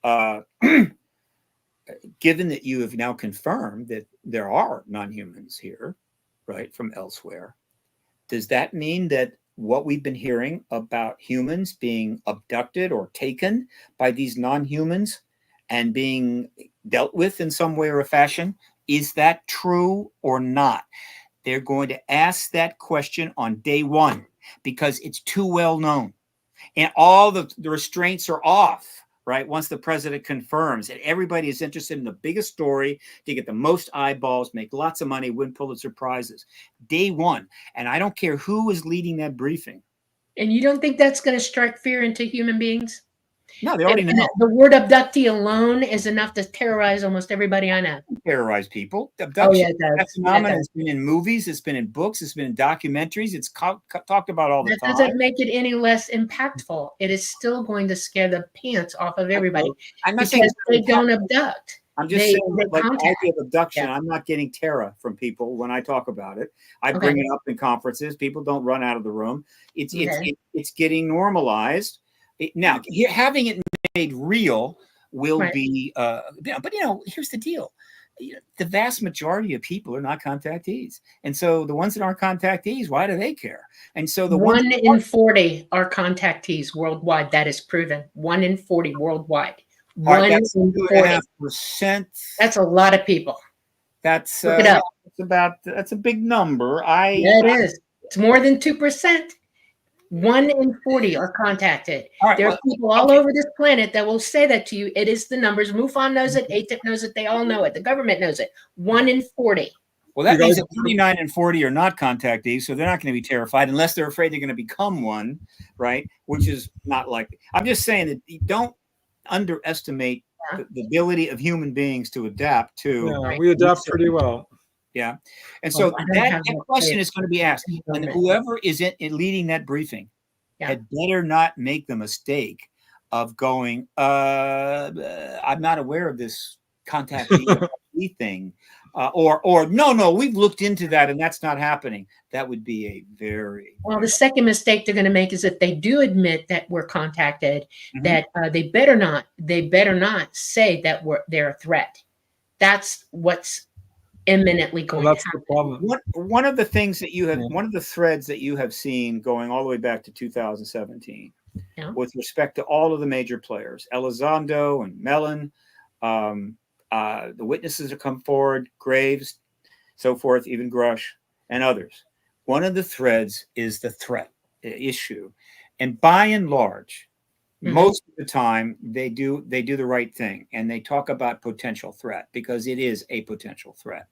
Given that you have now confirmed that there are non-humans here, right, from elsewhere, does that mean that what we've been hearing about humans being abducted or taken by these non-humans and being dealt with in some way or a fashion, is that true or not? They're going to ask that question on day one because it's too well known. And all the restraints are off, right? Once the president confirms, and everybody is interested in the biggest story to get the most eyeballs, make lots of money, win Pulitzer Prizes. Day one. And I don't care who is leading that briefing. And you don't think that's going to strike fear into human beings? No, they already know. The word abductee alone is enough to terrorize almost everybody I know. Terrorize people. Abduction. It does. That phenomenon has been in movies. It's been in books. It's been in documentaries. It's talked about all the time. That doesn't make it any less impactful. It is still going to scare the pants off of everybody. I'm not saying they don't abduct. I'm just saying, like, the idea of abduction, I'm not getting terror from people when I talk about it. I bring it up in conferences. People don't run out of the room. It's getting normalized. Now, having it made real will be, but here's the deal. The vast majority of people are not contactees. And so the ones that aren't contactees, why do they care? And so the 1 in 40 are contactees worldwide. That is proven. 1 in 40 worldwide. 1 in 40%. That's a lot of people. That's look it up. That's a big number. It is. It's more than 2%. 1 in 40 are contacted. There are people all over this planet that will say that to you. It is the numbers. MUFON knows it. ATIP knows it. They all know it. The government knows it. 1 in 40. Well, that means that 39 and 40 are not contactees, so they're not going to be terrified unless they're afraid they're going to become one, right? Which is not likely. I'm just saying that you don't underestimate the ability of human beings to adapt to. Yeah, we adapt pretty well. Yeah. And so that question is going to be asked. And whoever is leading that briefing had better not make the mistake of going, I'm not aware of this contactee thing. Or no, we've looked into that and that's not happening. That would be a very the second mistake they're going to make is if they do admit that we're contacted, that they better not say that they're a threat. That's what's imminently going to happen. The problem. One of the things that you have, one of the threads that you have seen going all the way back to 2017, with respect to all of the major players, Elizondo and Mellon, the witnesses have come forward, Graves, so forth, even Grush and others. One of the threads is the threat issue. And by and large, Most of the time they do the right thing, and they talk about potential threat because it is a potential threat.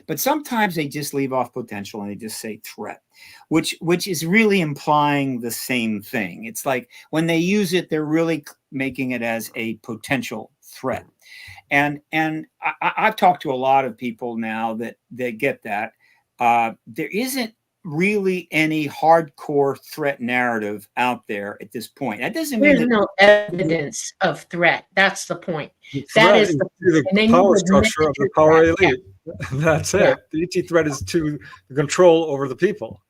But sometimes they just leave off potential and they just say threat, which is really implying the same thing. It's like when they use it, they're really making it as a potential threat. And I've talked to a lot of people now that get that. There isn't really any hardcore threat narrative out there at this point. That doesn't mean there's no evidence of threat. That's the point. That is the power structure of the power elite. Yeah. That's it. Yeah. The ET threat is to the control over the people.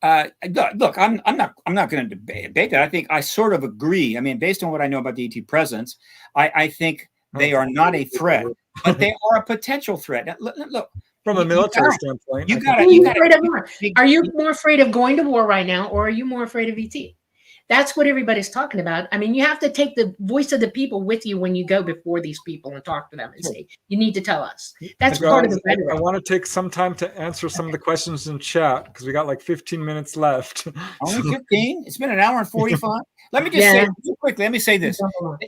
Look, I'm not going to debate that. I think I sort of agree. I mean, based on what I know about the ET presence, I think they are not a threat, but they are a potential threat. Now, look. From a military standpoint, you got to. Are you more afraid of going to war right now, or are you more afraid of ET? That's what everybody's talking about. I mean, you have to take the voice of the people with you when you go before these people and talk to them and say, you need to tell us. That's part of the rhetoric. I want to take some time to answer some of the questions in chat because we got like 15 minutes left. Only 15? It's been an hour and 45. Let me just say real quickly, let me say this.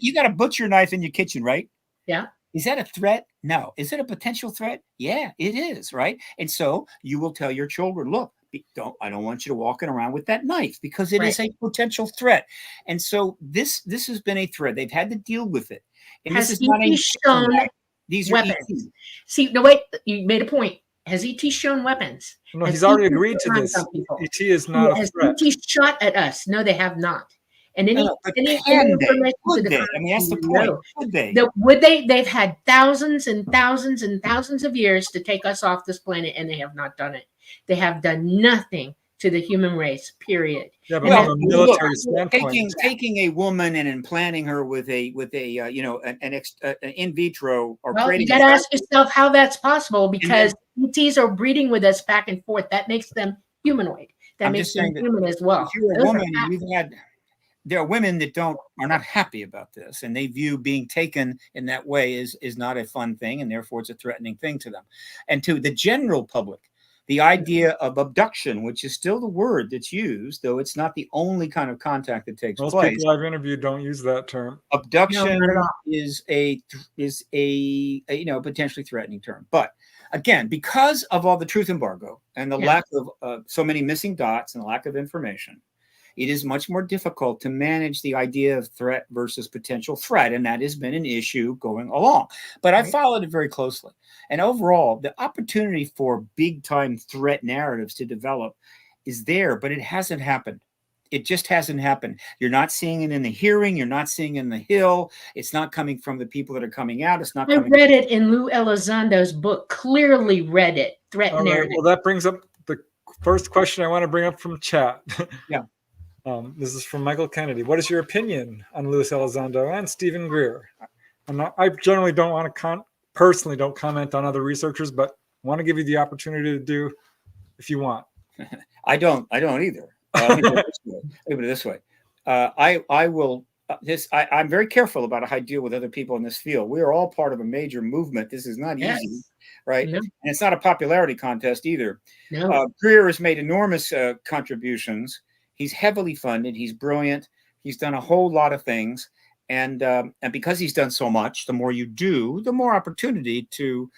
You got a butcher knife in your kitchen, right? Yeah. Is that a threat? No. Is it a potential threat? Yeah, it is, right? And so you will tell your children, look, I don't want you to walking around with that knife because it is a potential threat. And so this has been a threat. They've had to deal with it. And has this is not shown these weapons. Are ET. See, no, wait, you made a point. Has ET shown weapons? No, he's already agreed to this. ET is not a threat. Has ET shot at us? No, they have not. And any information would they? I mean, that's the point. No. Would they? Would they? They've had thousands and thousands and thousands of years to take us off this planet, and they have not done it. They have done nothing to the human race, period. Yeah, but from a military standpoint, taking a woman and implanting her with an in vitro or creating. You got to ask yourself how that's possible because ETs are breeding with us back and forth. That makes them humanoid. That makes them human as well. If you're a woman, there are women that are not happy about this, and they view being taken in that way is not a fun thing, and therefore it's a threatening thing to them. And to the general public, the idea of abduction, which is still the word that's used, though it's not the only kind of contact that takes place. Most people I've interviewed don't use that term. Abduction is a potentially threatening term. But again, because of all the truth embargo and the lack of so many missing dots and the lack of information, it is much more difficult to manage the idea of threat versus potential threat. And that has been an issue going along. But I followed it very closely. And overall, the opportunity for big time threat narratives to develop is there, but it hasn't happened. It just hasn't happened. You're not seeing it in the hearing. You're not seeing it in the Hill. It's not coming from the people that are coming out. It's not. I read it in Lou Elizondo's book. Clearly read it. Threat narrative. Well, that brings up the first question I want to bring up from chat. Yeah. This is from Michael Kennedy. What is your opinion on Louis Elizondo and Stephen Greer? I generally don't want to personally don't comment on other researchers, but I want to give you the opportunity to do if you want. I don't either. Let me put it this way. I will. I'm very careful about how I deal with other people in this field. We are all part of a major movement. This is not easy, right? Yeah. And it's not a popularity contest either. No. Greer has made enormous contributions. He's heavily funded. He's brilliant. He's done a whole lot of things. And because he's done so much, the more you do, the more opportunity to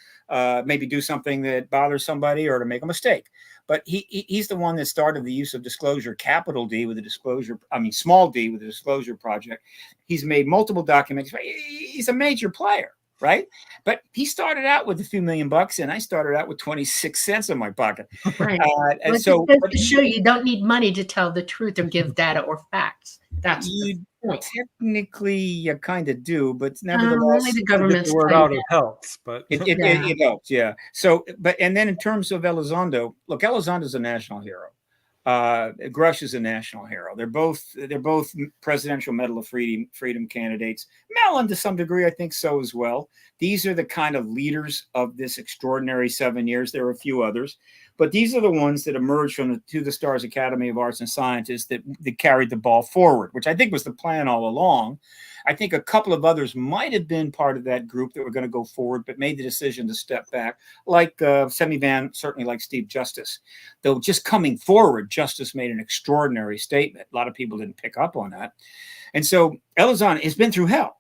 maybe do something that bothers somebody or to make a mistake. But he's the one that started the use of disclosure, capital D with a disclosure, small d with a disclosure project. He's made multiple documents. He's a major player, right? But he started out with a few $1,000,000, and I started out with 26 cents in my pocket. Right. And so to show you don't need money to tell the truth or give data or facts. That's the point. Technically, you kind of do, but nevertheless, only the government's the word out it helps, but it helps, yeah. So, and then in terms of Elizondo, look, Elizondo's a national hero. Grush is a national hero. They're both Presidential Medal of Freedom candidates. Mellon, to some degree, I think so as well. These are the kind of leaders of this extraordinary 7 years. There are a few others, But these are the ones that emerged from the To the Stars Academy of Arts and Sciences that carried the ball forward, which I think was the plan all along. I think a couple of others might have been part of that group that were going to go forward, but made the decision to step back, like Semi-Van, certainly like Steve Justice. Though just coming forward, Justice made an extraordinary statement. A lot of people didn't pick up on that. And so Elizondo has been through hell.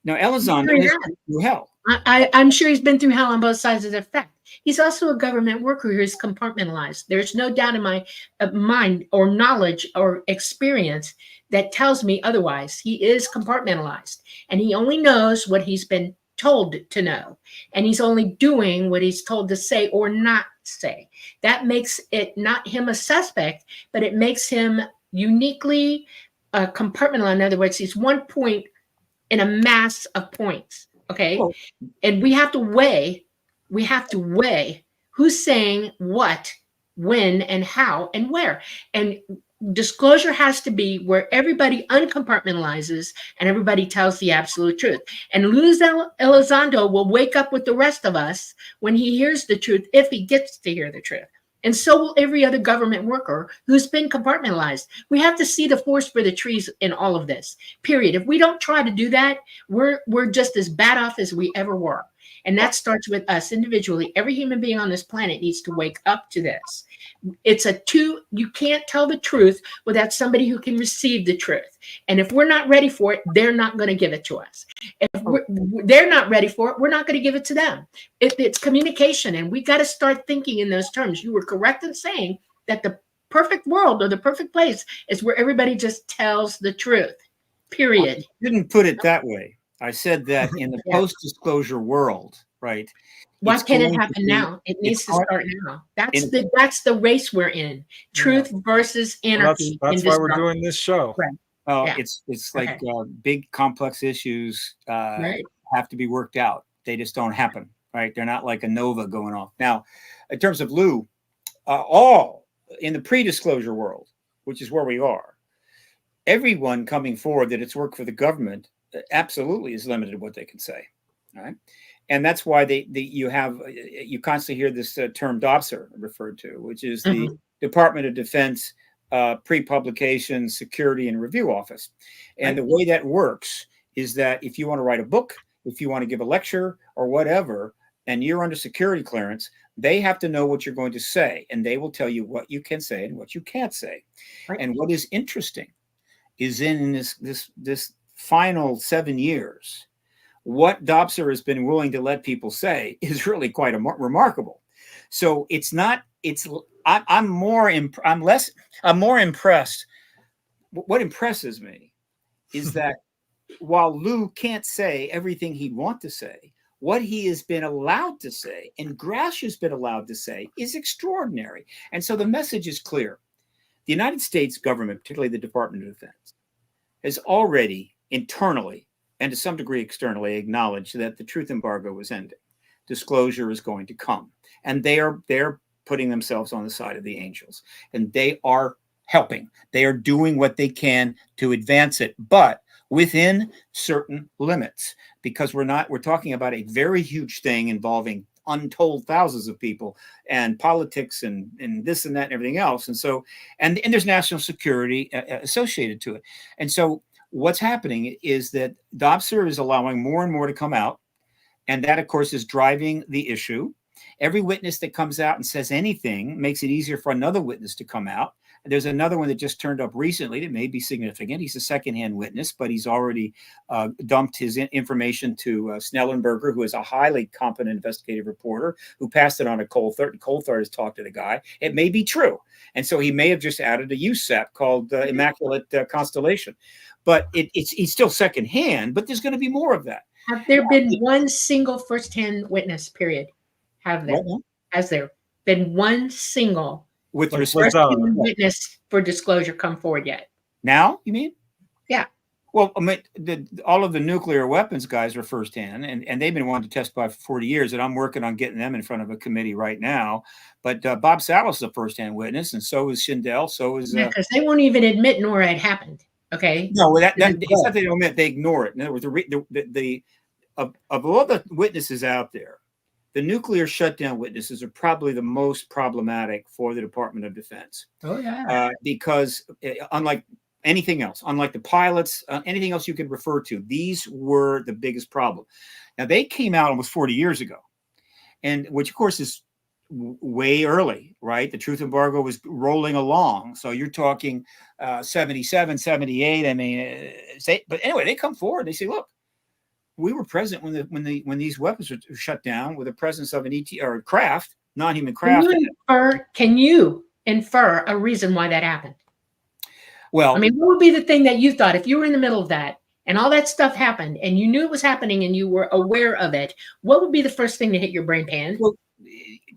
Now, Elizondo has been through hell. I'm sure he's been through hell on both sides of the fact. He's also a government worker who is compartmentalized. There's no doubt in my mind or knowledge or experience that tells me otherwise. He is compartmentalized, and he only knows what he's been told to know, and he's only doing what he's told to say or not say. That makes it not him a suspect, but it makes him uniquely compartmentalized. In other words, he's one point in a mass of points. Okay. Oh. And we have to weigh who's saying what, when, and how, and where. And disclosure has to be where everybody uncompartmentalizes and everybody tells the absolute truth. And Luis Elizondo will wake up with the rest of us when he hears the truth, if he gets to hear the truth. And so will every other government worker who's been compartmentalized. We have to see the forest for the trees in all of this, period. If we don't try to do that, we're just as bad off as we ever were. And that starts with us individually. Every human being on this planet needs to wake up to this. It's you can't tell the truth without somebody who can receive the truth. And if we're not ready for it, they're not going to give it to us. If they're not ready for it, we're not going to give it to them. It's communication, and we got to start thinking in those terms. You were correct in saying that the perfect world or the perfect place is where everybody just tells the truth, period. I didn't put it that way. I said that in the post-disclosure world, right? Why can't it happen now? It needs to start now. That's the race we're in. Truth versus anarchy. Well, that's why we're doing this show. Right. Well, it's like big complex issues have to be worked out. They just don't happen, right? They're not like a nova going off. Now, in terms of Lou, all in the pre-disclosure world, which is where we are, everyone coming forward that it's work for the government absolutely is limited to what they can say, right? And that's why you constantly hear this term DOPSR referred to, which is the Department of Defense Pre-Publication Security and Review Office. And the way that works is that if you want to write a book, if you want to give a lecture or whatever, and you're under security clearance, they have to know what you're going to say, and they will tell you what you can say and what you can't say. Right. And what is interesting is in this final 7 years, what DOPSR has been willing to let people say is really quite remarkable. So I'm more impressed. What impresses me is that while Lou can't say everything he'd want to say, what he has been allowed to say and Grash has been allowed to say is extraordinary. And so the message is clear. The United States government, particularly the Department of Defense, has already internally and to some degree externally acknowledged that the truth embargo was ending. Disclosure is going to come. And they're putting themselves on the side of the angels. And they are helping. They are doing what they can to advance it, but within certain limits, because we're talking about a very huge thing involving untold thousands of people and politics and this and that and everything else. And so, and there's national security associated to it. And so what's happening is that DOPSR is allowing more and more to come out. And that, of course, is driving the issue. Every witness that comes out and says anything makes it easier for another witness to come out. There's another one that just turned up recently that may be significant. He's a secondhand witness, but he's already dumped his information to Snellenberger, who is a highly competent investigative reporter, who passed it on to Coulthard. Coulthard has talked to the guy. It may be true. And so he may have just added a USAP called Immaculate Constellation. But he's still secondhand, but there's going to be more of that. Have there been one single firsthand witness, period? Have there? Has there been one single with witness for disclosure come forward yet? Now, you mean? Yeah. Well, I mean, all of the nuclear weapons guys are firsthand, and they've been wanting to testify for 40 years, and I'm working on getting them in front of a committee right now. But Bob Salas is a firsthand witness, and so is Schindel, so is... because they won't even admit NORAD happened, okay? No, it's not they don't admit, they ignore it. In other words, of all the witnesses out there, the nuclear shutdown witnesses are probably the most problematic for the Department of Defense. Oh, yeah. Because unlike anything else, unlike the pilots, anything else you could refer to, these were the biggest problem. Now, they came out almost 40 years ago, and which, of course, is way early, right? The truth embargo was rolling along. So you're talking 77, 78. I mean, but anyway, they come forward. They say, look, we were present when these weapons were shut down with the presence of an ET or craft, non-human craft. Can you infer a reason why that happened? Well, I mean, what would be the thing that you thought if you were in the middle of that and all that stuff happened and you knew it was happening and you were aware of it? What would be the first thing to hit your brain pan?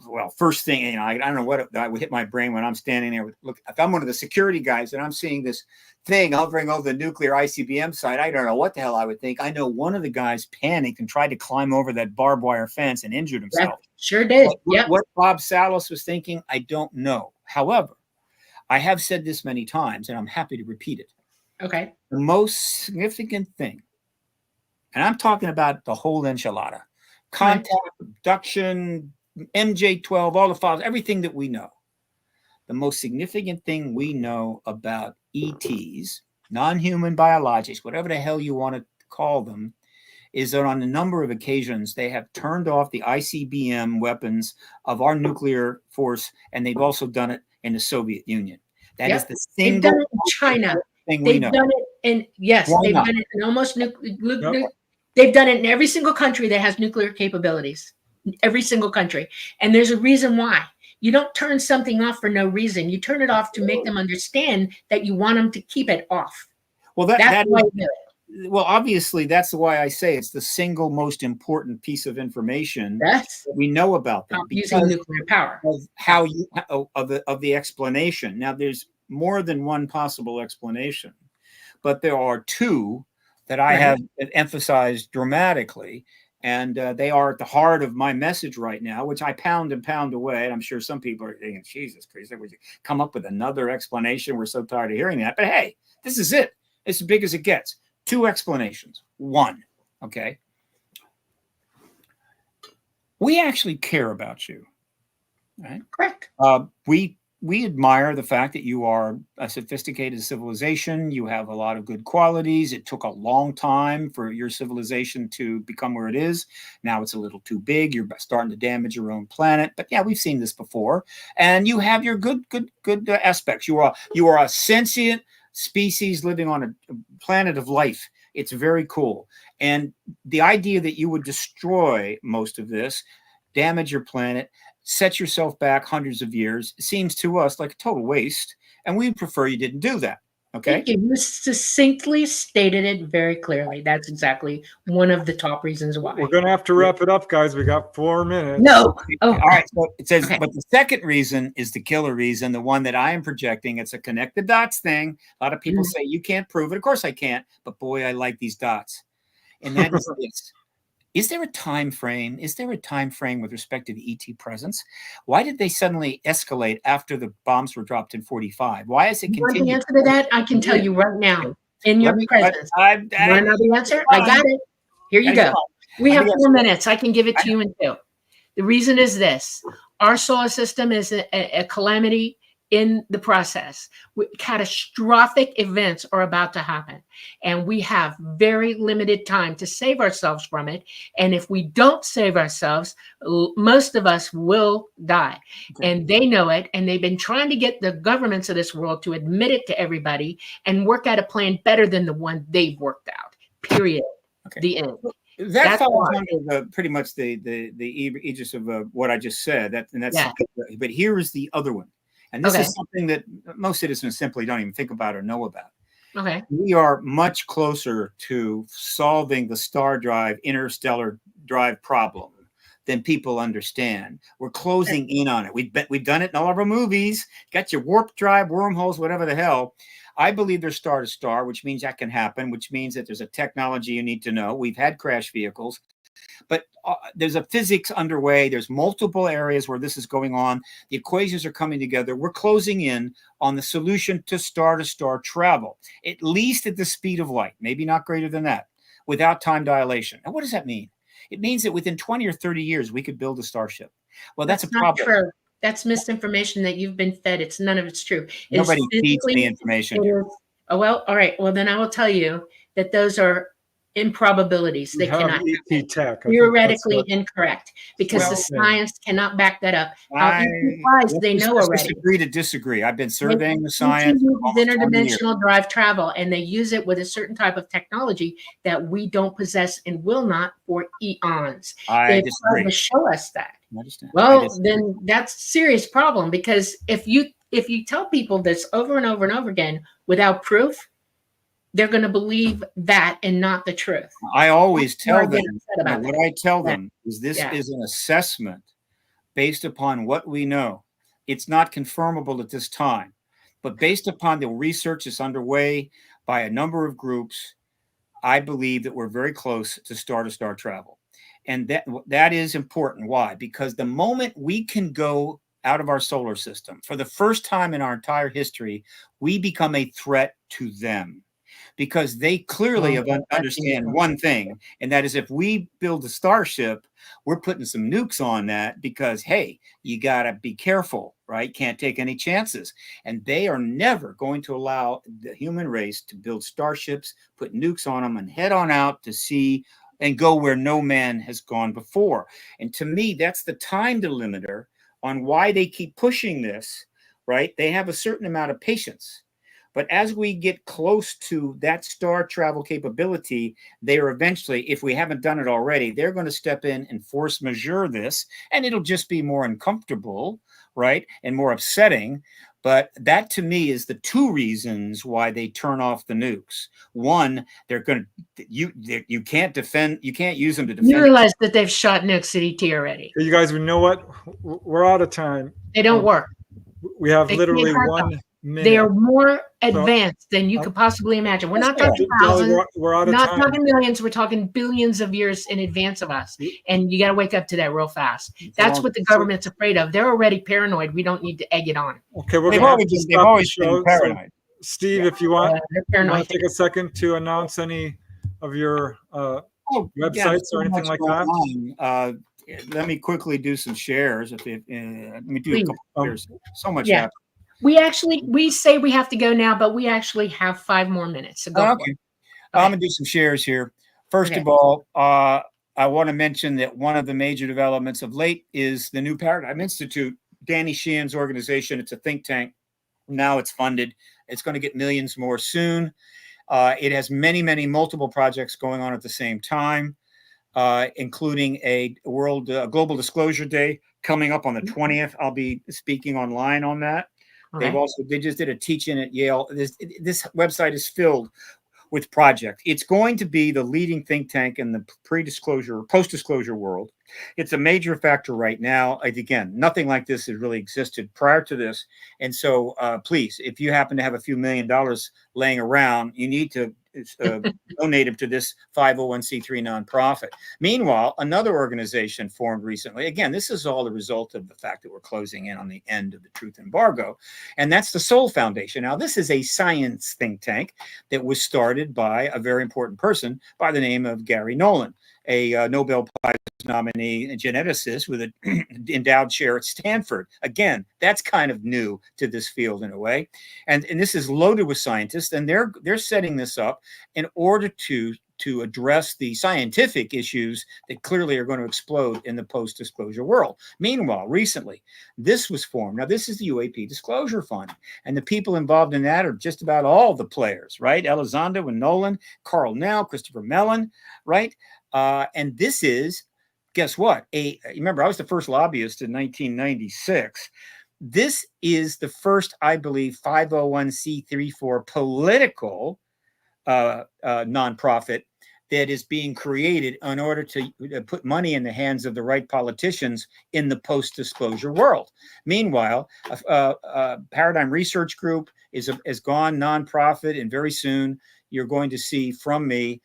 Well, first thing, you know, I don't know what would hit my brain when I'm standing there. Look, if I'm one of the security guys and I'm seeing this thing hovering over the nuclear ICBM site, I don't know what the hell I would think. I know one of the guys panicked and tried to climb over that barbed wire fence and injured himself. That sure did. What Bob Salas was thinking, I don't know. However, I have said this many times, and I'm happy to repeat it. Okay. The most significant thing, and I'm talking about the whole enchilada, contact, abduction, MJ12, all the files, everything that we know. The most significant thing we know about ETs, non-human biologics, whatever the hell you want to call them, is that on a number of occasions, they have turned off the ICBM weapons of our nuclear force, and they've also done it in the Soviet Union. That is the single they've done it in China. Thing we know. They've done it in, yes, Why they've not? done it in almost they've done it in every single country that has nuclear capabilities. Every single country. And there's a reason why. You don't turn something off for no reason. You turn it off to make them understand that you want them to keep it off. Well, that's why you do it. Well, obviously, that's why I say it's the single most important piece of information that we know about them. Using nuclear power. Of how you of the explanation. Now, there's more than one possible explanation, but there are two that I have emphasized dramatically. And they are at the heart of my message right now, which I pound and pound away. And I'm sure some people are thinking, Jesus Christ, would you come up with another explanation? We're so tired of hearing that. But hey, this is it. It's as big as it gets. Two explanations. One, okay. We actually care about you. Right? Correct. We admire the fact that you are a sophisticated civilization. You have a lot of good qualities. It took a long time for your civilization to become where it is. Now it's a little too big. You're starting to damage your own planet. But yeah, we've seen this before. And you have your good aspects. You are a sentient species living on a planet of life. It's very cool. And the idea that you would destroy most of this, damage your planet, set yourself back hundreds of years, seems to us like a total waste, and we prefer you didn't do that. Okay. You succinctly stated it very clearly. That's exactly one of the top reasons why. We're going to have to wrap it up, guys. We got 4 minutes. No. Oh. All right. So it says, but the second reason is the killer reason, the one that I am projecting. It's a connect the dots thing. A lot of people say you can't prove it. Of course I can't, but boy, I like these dots. And that is this. Is there a time frame? Is there a time frame with respect to the ET presence? Why did they suddenly escalate after the bombs were dropped in 45? Why is it continuing? The answer to that, I can tell you right now, in your presence. You want to know the answer? I got it. Here you go. We have 4 minutes. I can give it to you in 2. The reason is this. Our solar system is a calamity in the process. Catastrophic events are about to happen, and we have very limited time to save ourselves from it. And if we don't save ourselves, most of us will die. And they know it, and they've been trying to get the governments of this world to admit it to everybody and work out a plan better than the one they've worked out. Period. The end. That falls under pretty much the aegis of what I just said. But here is the other one. And this is something that most citizens simply don't even think about or know about. Okay. We are much closer to solving the star drive, interstellar drive problem than people understand. We're closing in on it. We've done it in all of our movies. Got your warp drive, wormholes, whatever the hell. I believe there's star to star, which means that can happen, which means that there's a technology you need to know. We've had crash vehicles. But there's a physics underway. There's multiple areas where this is going on. The equations are coming together. We're closing in on the solution to star travel, at least at the speed of light, maybe not greater than that, without time dilation. Now, what does that mean? It means that within 20 or 30 years, we could build a starship. Well, that's a not problem. true. That's misinformation that you've been fed. It's none of it's true. Nobody feeds me information. Oh, well, all right. Well, then I will tell you that those are improbabilities. They cannot ET tech. theoretically incorrect because the Well, science cannot back that up. How flies, they know already. Disagree to disagree. I've been surveying the science. Interdimensional drive travel, and they use it with a certain type of technology that we don't possess and will not for eons. I They've disagree. tried to show us that. Understand. Well, then that's a serious problem, because if you tell people this over and over and over again without proof, they're going to believe that and not the truth. I always tell them, what I tell them is this is an assessment based upon what we know. It's not confirmable at this time, but based upon the research that's underway by a number of groups, I believe that we're very close to star-to-star travel. And that is important. Why? Because the moment we can go out of our solar system, for the first time in our entire history, we become a threat to them. Because they clearly understand one thing, and that is if we build a starship, we're putting some nukes on that because, hey, you got to be careful, right? Can't take any chances. And they are never going to allow the human race to build starships, put nukes on them, and head on out to sea and go where no man has gone before. And to me, that's the time delimiter on why they keep pushing this, right? They have a certain amount of patience. But as we get close to that star travel capability, they are eventually, if we haven't done it already, they're going to step in and force majeure this, and it'll just be more uncomfortable, right, and more upsetting. But that, to me, is the two reasons why they turn off the nukes. One, they're going to you can't defend, you can't use them to defend. You realize that they've shot nukes at ET already. You guys, we know what? We're out of time. They don't work. We have literally 1 minute. They are more advanced than you could possibly imagine. We're not talking thousands, we're out of not time. talking millions. We're talking billions of years in advance of us. And you got to wake up to that real fast. That's what the government's afraid of. They're already paranoid. We don't need to egg it on. Okay, we're they've going always, to they've always been paranoid. So, Steve, if you want, you want to take a second to announce any of your websites or anything like that. Let me quickly do some shares. Let me do a couple of shares. So much happening. We say we have to go now, but we actually have 5 more minutes. So go for it. I'm going to do some shares here. First of all, I want to mention that one of the major developments of late is the New Paradigm Institute, Danny Sheehan's organization. It's a think tank. Now it's funded. It's going to get millions more soon. It has many multiple projects going on at the same time, including a Global Disclosure Day coming up on the 20th. I'll be speaking online on that. They just did a teach-in at Yale. This website is filled with projects. It's going to be the leading think tank in the post-disclosure world. It's a major factor right now. Again, nothing like this has really existed prior to this. And so please, if you happen to have a few $1 million laying around, you need to donate them to this 501c3 nonprofit. Meanwhile, another organization formed recently. Again, this is all the result of the fact that we're closing in on the end of the truth embargo, and that's the Soul Foundation. Now, this is a science think tank that was started by a very important person by the name of Gary Nolan, a Nobel Prize nominee and geneticist with an endowed chair at Stanford. Again, that's kind of new to this field in a way. And this is loaded with scientists, and they're setting this up in order to address the scientific issues that clearly are going to explode in the post-disclosure world. Meanwhile, recently, this was formed. Now, this is the UAP Disclosure Fund, and the people involved in that are just about all the players, right? Elizondo and Nolan, Carl Nell, Christopher Mellon, right? And this is, guess what? Remember, I was the first lobbyist in 1996. This is the first, I believe, 501c3 political nonprofit that is being created in order to put money in the hands of the right politicians in the post-disclosure world. Meanwhile, Paradigm Research Group has gone nonprofit, and very soon you're going to see from me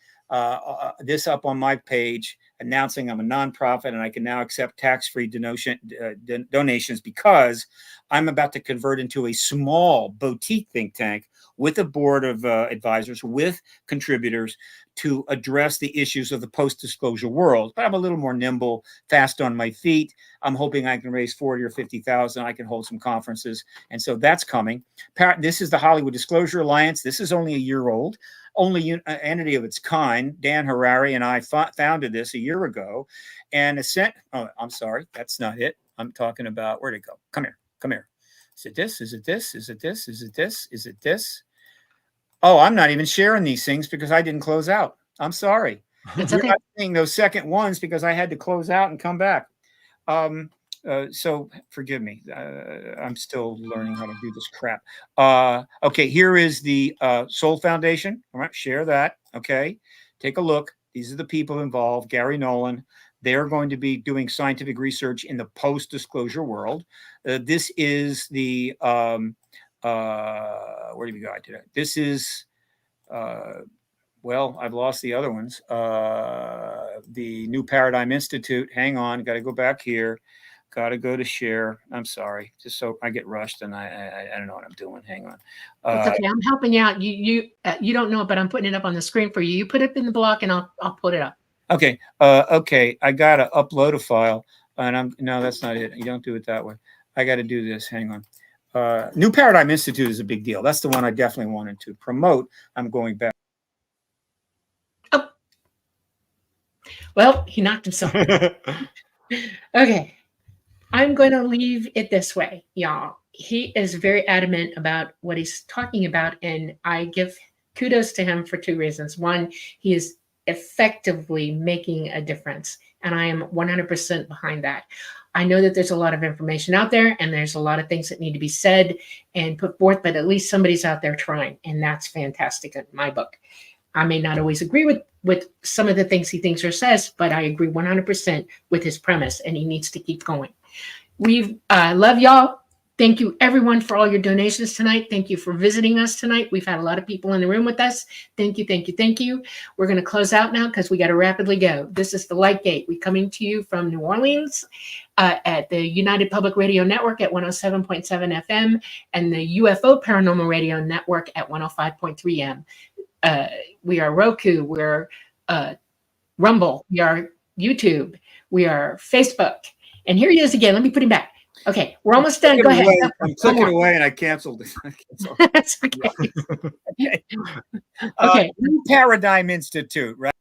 this up on my page announcing I'm a nonprofit and I can now accept tax-free donations because I'm about to convert into a small boutique think tank with a board of advisors, with contributors to address the issues of the post-disclosure world. But I'm a little more nimble, fast on my feet. I'm hoping I can raise 40 or 50,000. I can hold some conferences. And so that's coming. This is the Hollywood Disclosure Alliance. This is only a year old, only entity of its kind. Dan Harari and I founded this a year ago. And oh, I'm sorry, that's not it. I'm talking about, where'd it go? Come here, come here. Is it this? Is it this? Is it this? Is it this? Is it this? Oh, I'm not even sharing these things because I didn't close out. I'm sorry. It's You're okay. not seeing those second ones because I had to close out and come back. So forgive me. I'm still learning how to do this crap. Okay, here is the Soul Foundation. All right, share that. Okay, take a look. These are the people involved. Gary Nolan. They're going to be doing scientific research in the post-disclosure world. This is the where do we go today? This is well, I've lost the other ones. The New Paradigm Institute. Hang on, got to go back here. Got to go to share. I'm sorry, just so I get rushed and I don't know what I'm doing. Hang on. It's okay. I'm helping you out. You don't know it, but I'm putting it up on the screen for you. You put it in the block, and I'll put it up. Okay. Okay. I got to upload a file, and no, that's not it. You don't do it that way. I got to do this. Hang on. New Paradigm Institute is a big deal. That's the one I definitely wanted to promote. I'm going back. Oh. Well, he knocked himself. Okay. I'm going to leave it this way, y'all. He is very adamant about what he's talking about, and I give kudos to him for two reasons. One, he is effectively making a difference, and I am 100% behind that. I know that there's a lot of information out there, and there's a lot of things that need to be said and put forth, but at least somebody's out there trying, and that's fantastic in my book. I may not always agree with some of the things he thinks or says, but I agree 100% with his premise, and he needs to keep going. We love y'all. Thank you, everyone, for all your donations tonight. Thank you for visiting us tonight. We've had a lot of people in the room with us. Thank you, thank you, thank you. We're going to close out now because we got to rapidly go. This is the Light Gate. We're coming to you from New Orleans at the United Public Radio Network at 107.7 FM and the UFO Paranormal Radio Network at 105.3 M. We are Roku. We're Rumble. We are YouTube. We are Facebook. And here he is again. Let me put him back. Okay, we're almost done. Go ahead. I'm clicking away and I canceled it. That's okay. Okay. Okay. New Paradigm Institute, right?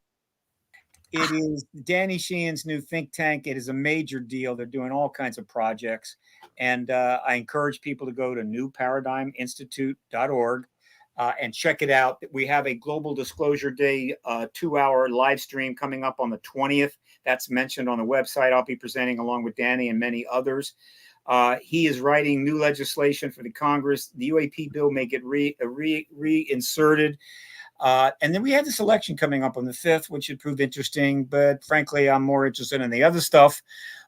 It is Danny Sheehan's new think tank. It is a major deal. They're doing all kinds of projects. And I encourage people to go to newparadigminstitute.org and check it out. We have a Global Disclosure Day 2-hour live stream coming up on the 20th. That's mentioned on the website. I'll be presenting along with Danny and many others. He is writing new legislation for the Congress. The UAP bill may get reinserted. And then we have this election coming up on the 5th, which should prove interesting. But frankly, I'm more interested in the other stuff.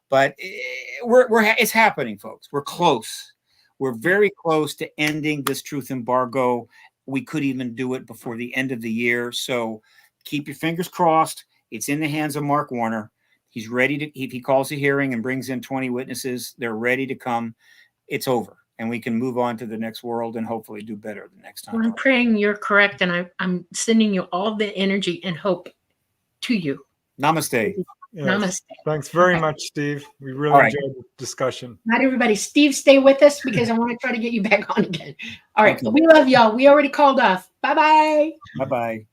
But it's happening, folks. We're close. We're very close to ending this truth embargo. We could even do it before the end of the year. So keep your fingers crossed. It's in the hands of Mark Warner. He's ready to, if he calls a hearing and brings in 20 witnesses, they're ready to come. It's over. And we can move on to the next world and hopefully do better the next time. Well, I'm praying you're correct. And I'm sending you all the energy and hope to you. Namaste. Yes. Namaste. Thanks very much, Steve. We really enjoyed the discussion. Not everybody. Steve, stay with us because I want to try to get you back on again. All right. Okay. We love y'all. We already called off. Bye-bye. Bye-bye.